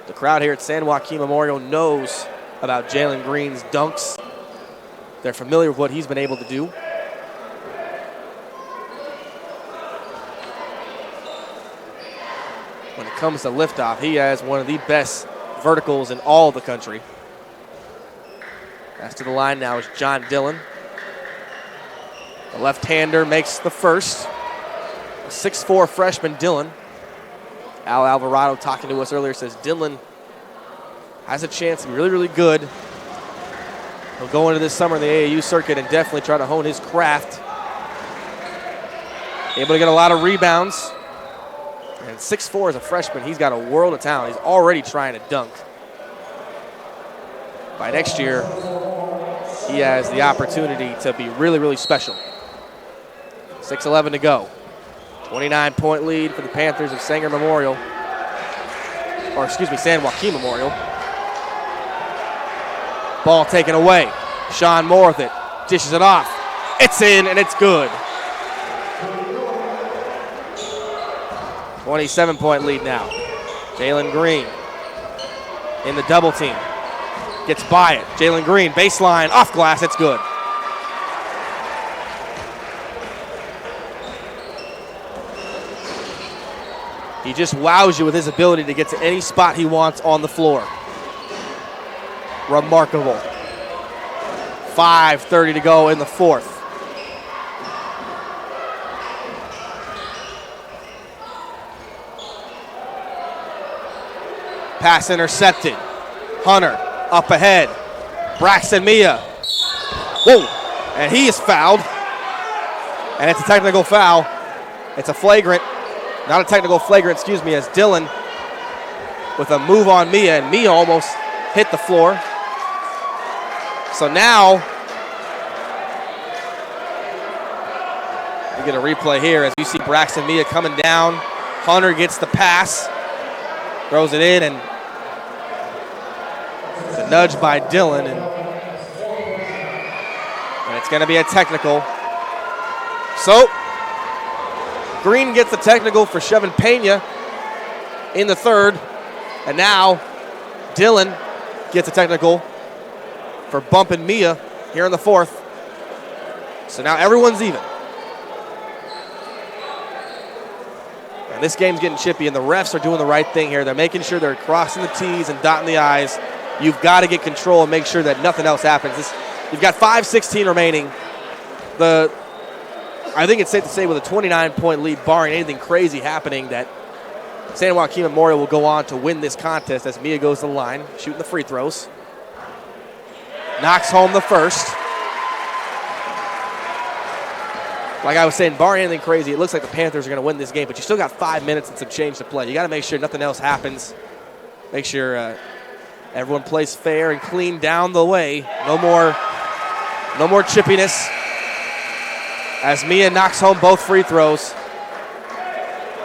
The crowd here at San Joaquin Memorial knows about Jalen Green's dunks. They're familiar with what he's been able to do. When it comes to liftoff, he has one of the best verticals in all of the country. Pass to the line now is John Dillon. The left-hander makes the first. 6'4" freshman Dillon. Al Alvarado talking to us earlier says Dillon has a chance to be really, really good. He'll go into this summer in the AAU circuit and definitely try to hone his craft. Able to get a lot of rebounds. And 6'4" as a freshman, he's got a world of talent. He's already trying to dunk. By next year, he has the opportunity to be really, really special. 6:11 to go. 29-point lead for the Panthers of San Joaquin Memorial. Ball taken away. Sean Moore with it. Dishes it off. It's in, and it's good. 27-point lead now. Jalen Green in the double team. Gets by it. Jalen Green, baseline, off glass, it's good. He just wows you with his ability to get to any spot he wants on the floor. Remarkable. 5:30 to go in the fourth. Pass intercepted. Hunter up ahead. Braxton Mia. Whoa. And he is fouled. And it's a technical foul. It's a flagrant. Not a technical flagrant, as Dillon with a move on Mia, and Mia almost hit the floor. So now we get a replay here as you see Braxton Mia coming down. Hunter gets the pass, throws it in, and it's a nudge by Dillon, and it's going to be a technical. So Green gets the technical for shoving Pena in the third, and now Dillon gets a technical for bumping Mia here in the fourth. So now everyone's even. And this game's getting chippy, and the refs are doing the right thing here. They're making sure they're crossing the T's and dotting the I's. You've got to get control and make sure that nothing else happens. You've got 5:16 remaining. I think it's safe to say with a 29-point lead, barring anything crazy happening, that San Joaquin Memorial will go on to win this contest as Mia goes to the line, shooting the free throws. Knocks home the first. Like I was saying, barring anything crazy, it looks like the Panthers are going to win this game, but you still got 5 minutes and some change to play. You got to make sure nothing else happens. Make sure everyone plays fair and clean down the way. No more chippiness. As Mia knocks home both free throws.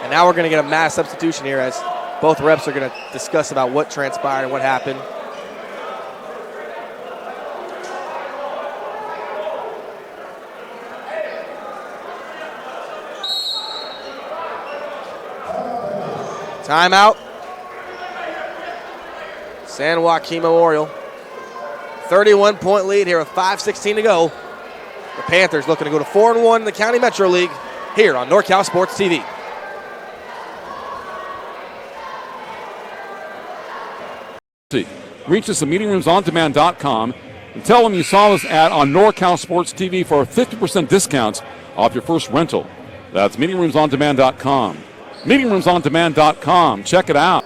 And now we're going to get a mass substitution here as both reps are going to discuss about what transpired and what happened. Timeout. San Joaquin Memorial. 31-point lead here with 5:16 to go. The Panthers looking to go to 4-1 in the County Metro League here on NorCal Sports TV. Reach us at meetingroomsondemand.com and tell them you saw this ad on NorCal Sports TV for a 50% discount off your first rental. That's meetingroomsondemand.com. Meetingroomsondemand.com. Check it out.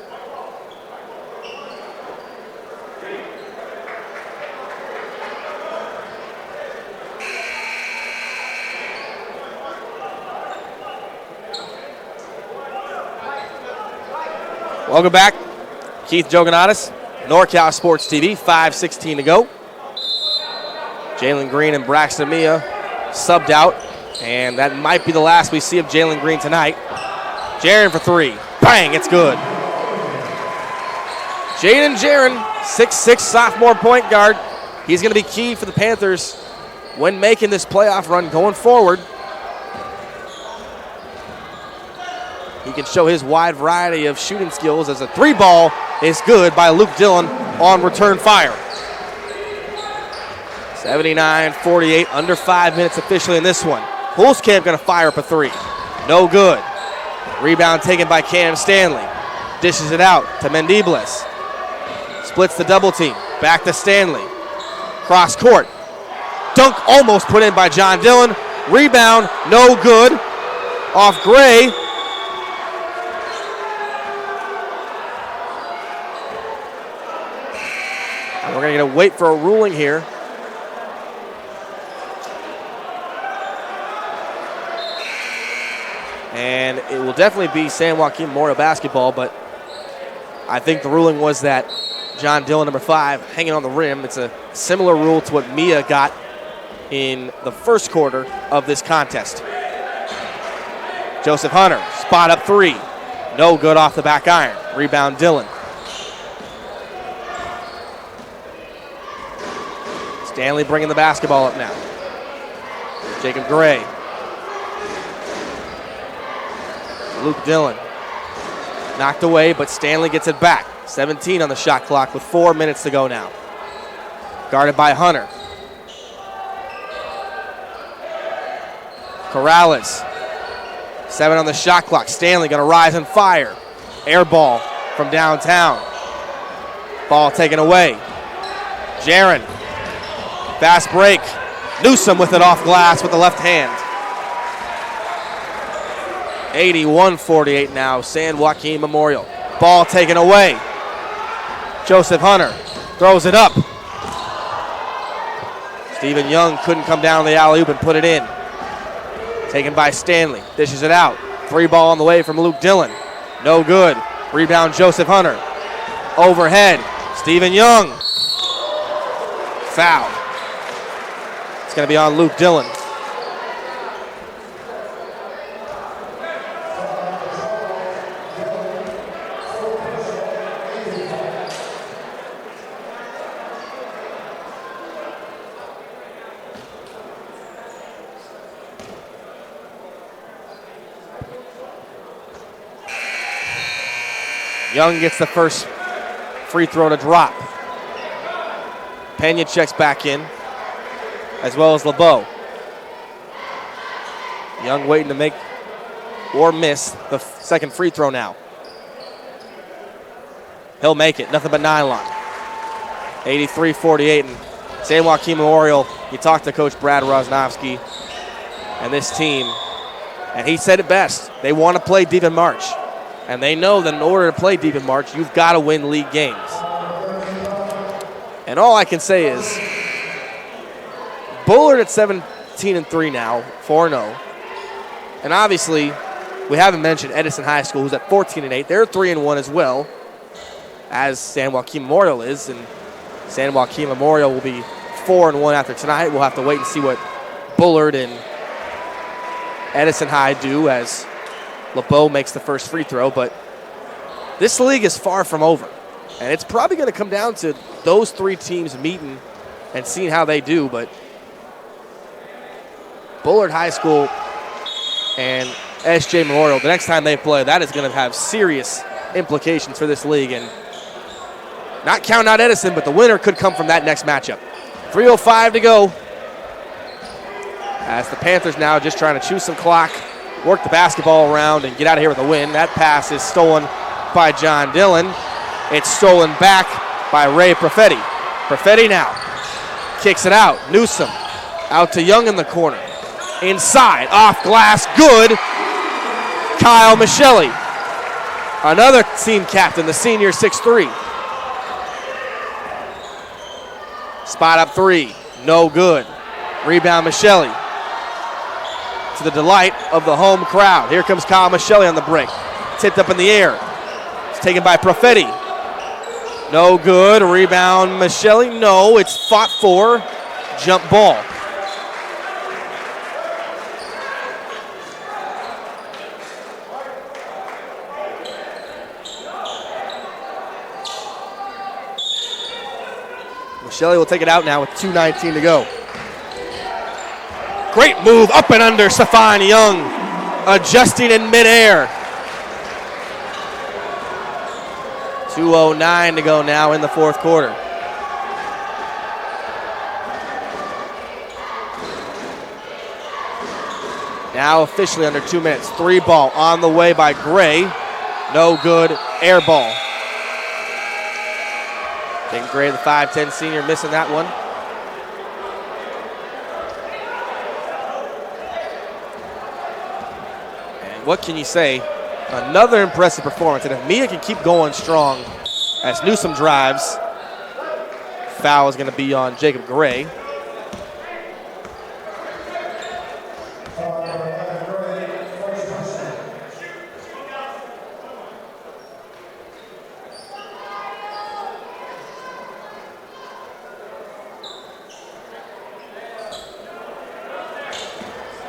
Welcome back. Keith Joganatis, NorCal Sports TV, 5:16 to go. Jalen Green and Braxton Mia subbed out, and that might be the last we see of Jalen Green tonight. Jaron for three. Bang, it's good. Jaden Jaron, 6'6", sophomore point guard. He's going to be key for the Panthers when making this playoff run going forward. He can show his wide variety of shooting skills as a three ball is good by Luke Dillon on return fire. 79-48, under 5 minutes officially in this one. Hulskamp going to fire up a three. No good. Rebound taken by Cam Stanley. Dishes it out to Mendibles. Splits the double team. Back to Stanley. Cross court. Dunk almost put in by John Dillon. Rebound, no good. Off Gray. And we're going to wait for a ruling here. And it will definitely be San Joaquin Memorial basketball, but I think the ruling was that John Dillon, number 5, hanging on the rim. It's a similar rule to what Mia got in the first quarter of this contest. Joseph Hunter, spot up three. No good off the back iron. Rebound Dillon. Stanley bringing the basketball up now. Jacob Gray. Luke Dillon. Knocked away, but Stanley gets it back. 17 on the shot clock with 4 minutes to go now. Guarded by Hunter. Corrales. 7 on the shot clock. Stanley going to rise and fire. Air ball from downtown. Ball taken away. Jaron. Fast break. Newsom with it off glass with the left hand. 81-48 now, San Joaquin Memorial. Ball taken away. Joseph Hunter throws it up. Stephen Young couldn't come down the alley-oop and put it in. Taken by Stanley. Dishes it out. Three ball on the way from Luke Dillon. No good. Rebound Joseph Hunter. Overhead. Stephen Young. Foul. It's going to be on Luke Dillon. Young gets the first free throw to drop. Pena checks back in, as well as LeBeau. Young waiting to make or miss the second free throw now. He'll make it, nothing but nylon. 83-48, and San Joaquin Memorial, you talked to Coach Brad Rosnovsky and this team, and he said it best. They want to play deep in March. And they know that in order to play deep in March, you've got to win league games. And all I can say is, Bullard at 17-3 now, 4-0. And obviously, we haven't mentioned Edison High School, who's at 14-8. They're 3-1 as well, as San Joaquin Memorial is. And San Joaquin Memorial will be 4-1 after tonight. We'll have to wait and see what Bullard and Edison High do as LeBeau makes the first free throw, but this league is far from over. And it's probably going to come down to those three teams meeting and seeing how they do, but Bullard High School and SJ Memorial, the next time they play, that is going to have serious implications for this league. And not counting out Edison, but the winner could come from that next matchup. 3:05 to go. As the Panthers now just trying to chew some clock, work the basketball around, and get out of here with a win. That pass is stolen by John Dillon. It's stolen back by Ray Perfetti. Perfetti now kicks it out. Newsom out to Young in the corner. Inside, off glass, good. Kyle Michelli, another team captain, the senior, 6'3". Spot up three, no good. Rebound Michelli. To the delight of the home crowd. Here comes Kyle Michelli on the break. Tipped up in the air. taken by Profetti. No good. Rebound, Michele. No, it's fought for. Jump ball. Michele will take it out now with 2:19 to go. Great move up and under Stefan Young, adjusting in midair. 2:09 to go now in the fourth quarter. Now officially under 2 minutes. 3 ball on the way by Gray. No good. Air ball. Jaden Gray, the 5'10 senior, missing that one. And what can you say? Another impressive performance. And if Mia can keep going strong as Newsom drives, foul is going to be on Jacob Gray.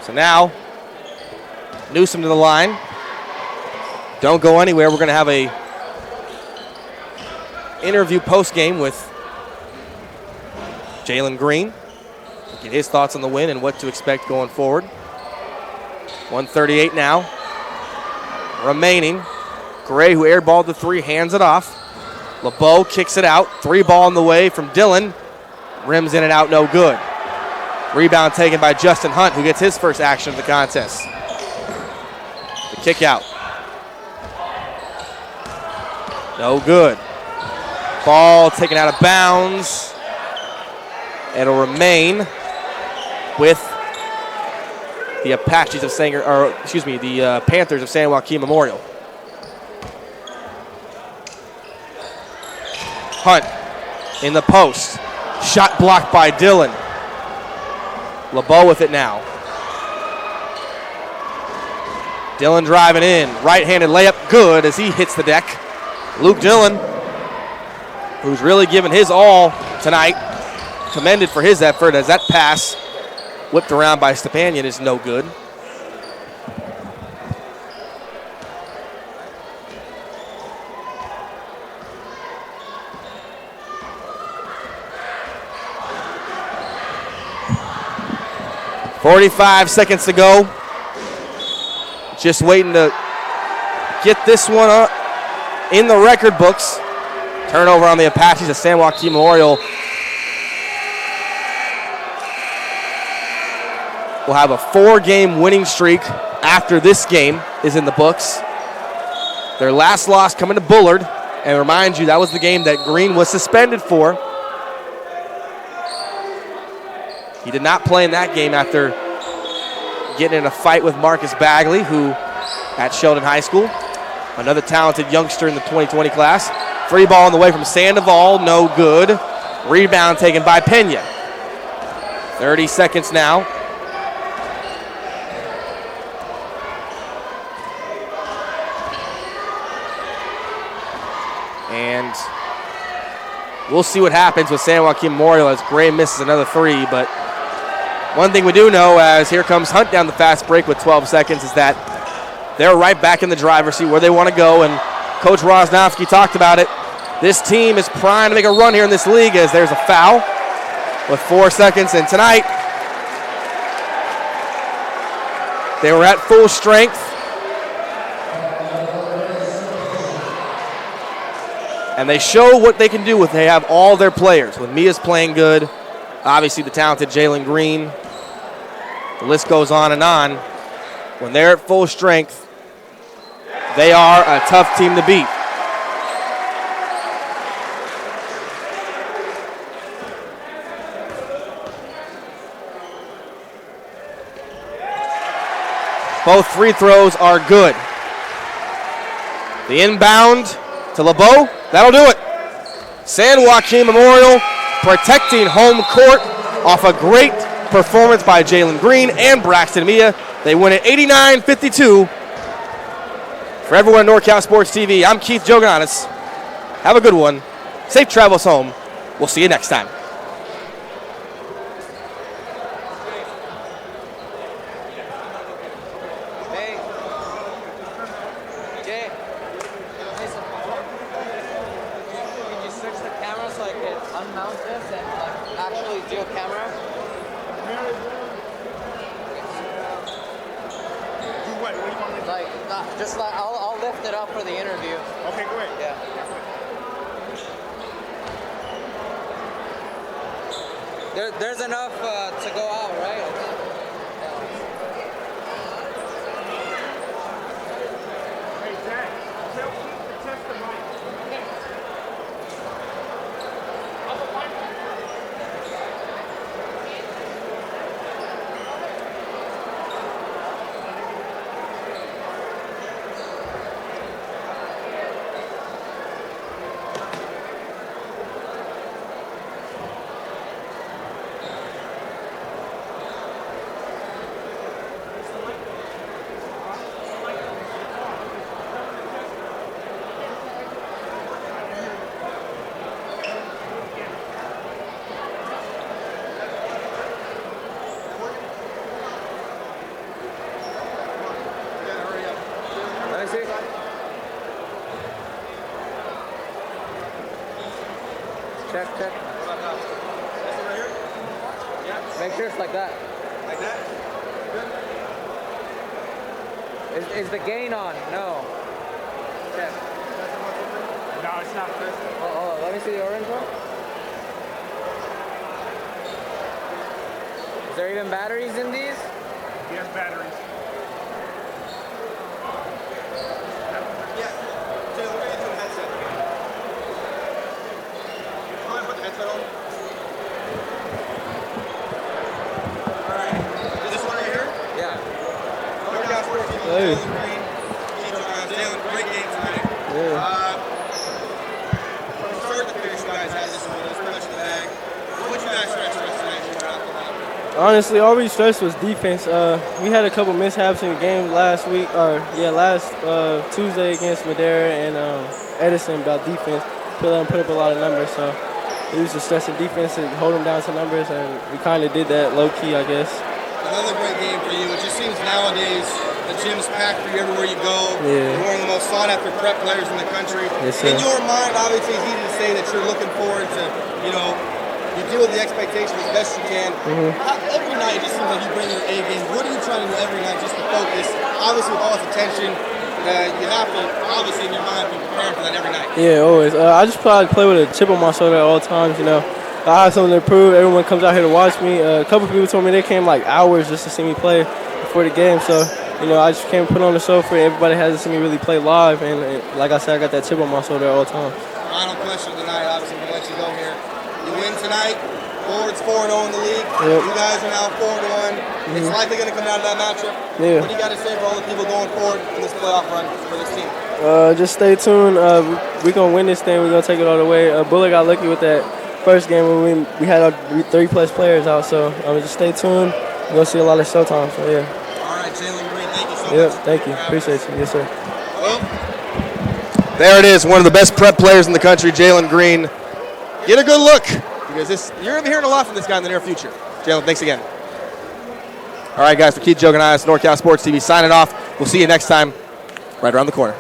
So now, Newsom to the line. Don't go anywhere. We're going to have a interview post-game with Jalen Green. Get his thoughts on the win and what to expect going forward. 1:38 now. Remaining. Gray, who airballed the 3, hands it off. LeBeau kicks it out. 3 ball on the way from Dillon. Rims in and out, no good. Rebound taken by Justin Hunt, who gets his first action of the contest. The kick out. No good. Ball taken out of bounds. It'll remain with the Apaches of the Panthers of San Joaquin Memorial. Hunt in the post. Shot blocked by Dillon. LeBeau with it now. Dillon driving in. Right-handed layup, good as he hits the deck. Luke Dillon, who's really given his all tonight, commended for his effort as that pass whipped around by Stepanian is no good. .45 seconds to go. Just waiting to get this one up in the record books. Turnover on the Apaches at San Joaquin Memorial. We'll have a 4-game winning streak after this game is in the books. Their last loss coming to Bullard. And remind you, that was the game that Green was suspended for. He did not play in that game after getting in a fight with Marcus Bagley, who at Sheldon High School, another talented youngster in the 2020 class. 3 ball on the way from Sandoval, no good. Rebound taken by Pena. 30 seconds now. And we'll see what happens with San Joaquin Memorial as Gray misses another 3, but one thing we do know, as here comes Hunt down the fast break with 12 seconds, is that they're right back in the driver's seat where they want to go, and Coach Rosnowski talked about it. This team is primed to make a run here in this league as there's a foul with 4 seconds, and tonight they were at full strength. And they show what they can do with they have all their players. When Mia's playing good, obviously the talented Jalen Green. The list goes on and on. When they're at full strength, they are a tough team to beat. Both free throws are good. The inbound to LeBeau, that'll do it. San Joaquin Memorial protecting home court off a great performance by Jalen Green and Braxton Mia. They win it 89-52 for For everyone at NorCal Sports TV, I'm Keith Joganis. Have a good one. Safe travels home. We'll see you next time. Hey. Jay. Can you switch the camera so I can unmount this and actually do a camera? Do what? What do you want me to do? I'll lift it up for the interview. Okay, go ahead. Yeah. There's enough to go out, right? Hey, Zach, tell Keith to test the mic. Check. Make sure it's like that. Like that? Is the gain on? No. Check. No, it's not first. Oh, let me see the orange one. Is there even batteries in these? He has batteries. Hey. Great game tonight. Yeah. From start to finish, you guys had this one. It was pretty much the bag. What you guys stressed tonight? Honestly, all we stressed was defense. We had a couple mishaps in the game last Tuesday against Madera and Edison about defense. Put up a lot of numbers, so we used to stress the defense and hold them down to numbers, and we kind of did that low key, I guess. Another great game for you. It just seems nowadays the gym's packed for you everywhere you go. Yeah. You're one of the most sought after prep players in the country. Yes, sir. In your mind, obviously, it's easy to say that you're looking forward to, you deal with the expectations as best you can. Every night, it just seems like you bring your A game. What are you trying to do every night just to focus? Obviously, with all this attention, you have to, obviously, in your mind, be prepared for that every night. Yeah, always. I just try to play with a chip on my shoulder at all times, I have something to prove. Everyone comes out here to watch me. A couple people told me they came like hours just to see me play before the game. So, I just came to put on the show for everybody has to see me really play live. And like I said, I got that chip on my shoulder at all times. Final question tonight, obviously, we'll let you go here. You win tonight. Forward's 4-0 in the league. Yep. You guys are now 4-1. It's likely going to come out of that matchup. Yeah. What do you got to say for all the people going forward in this playoff run for this team? Just stay tuned. We're going to win this thing. We're going to take it all the way. Bullet got lucky with that first game when we had our 3+ players out. So just stay tuned. We're going to see a lot of showtime. So, yeah. All right, Jalen Green, thank you so much. Yep, thank you. Appreciate you. Yes, sir. Well, There it is, one of the best prep players in the country, Jalen Green. Get a good look, because you're going to be hearing a lot from this guy in the near future. Jalen, thanks again. All right, guys, for Keith Joganis, NorCal Sports TV, signing off. We'll see you next time, right around the corner.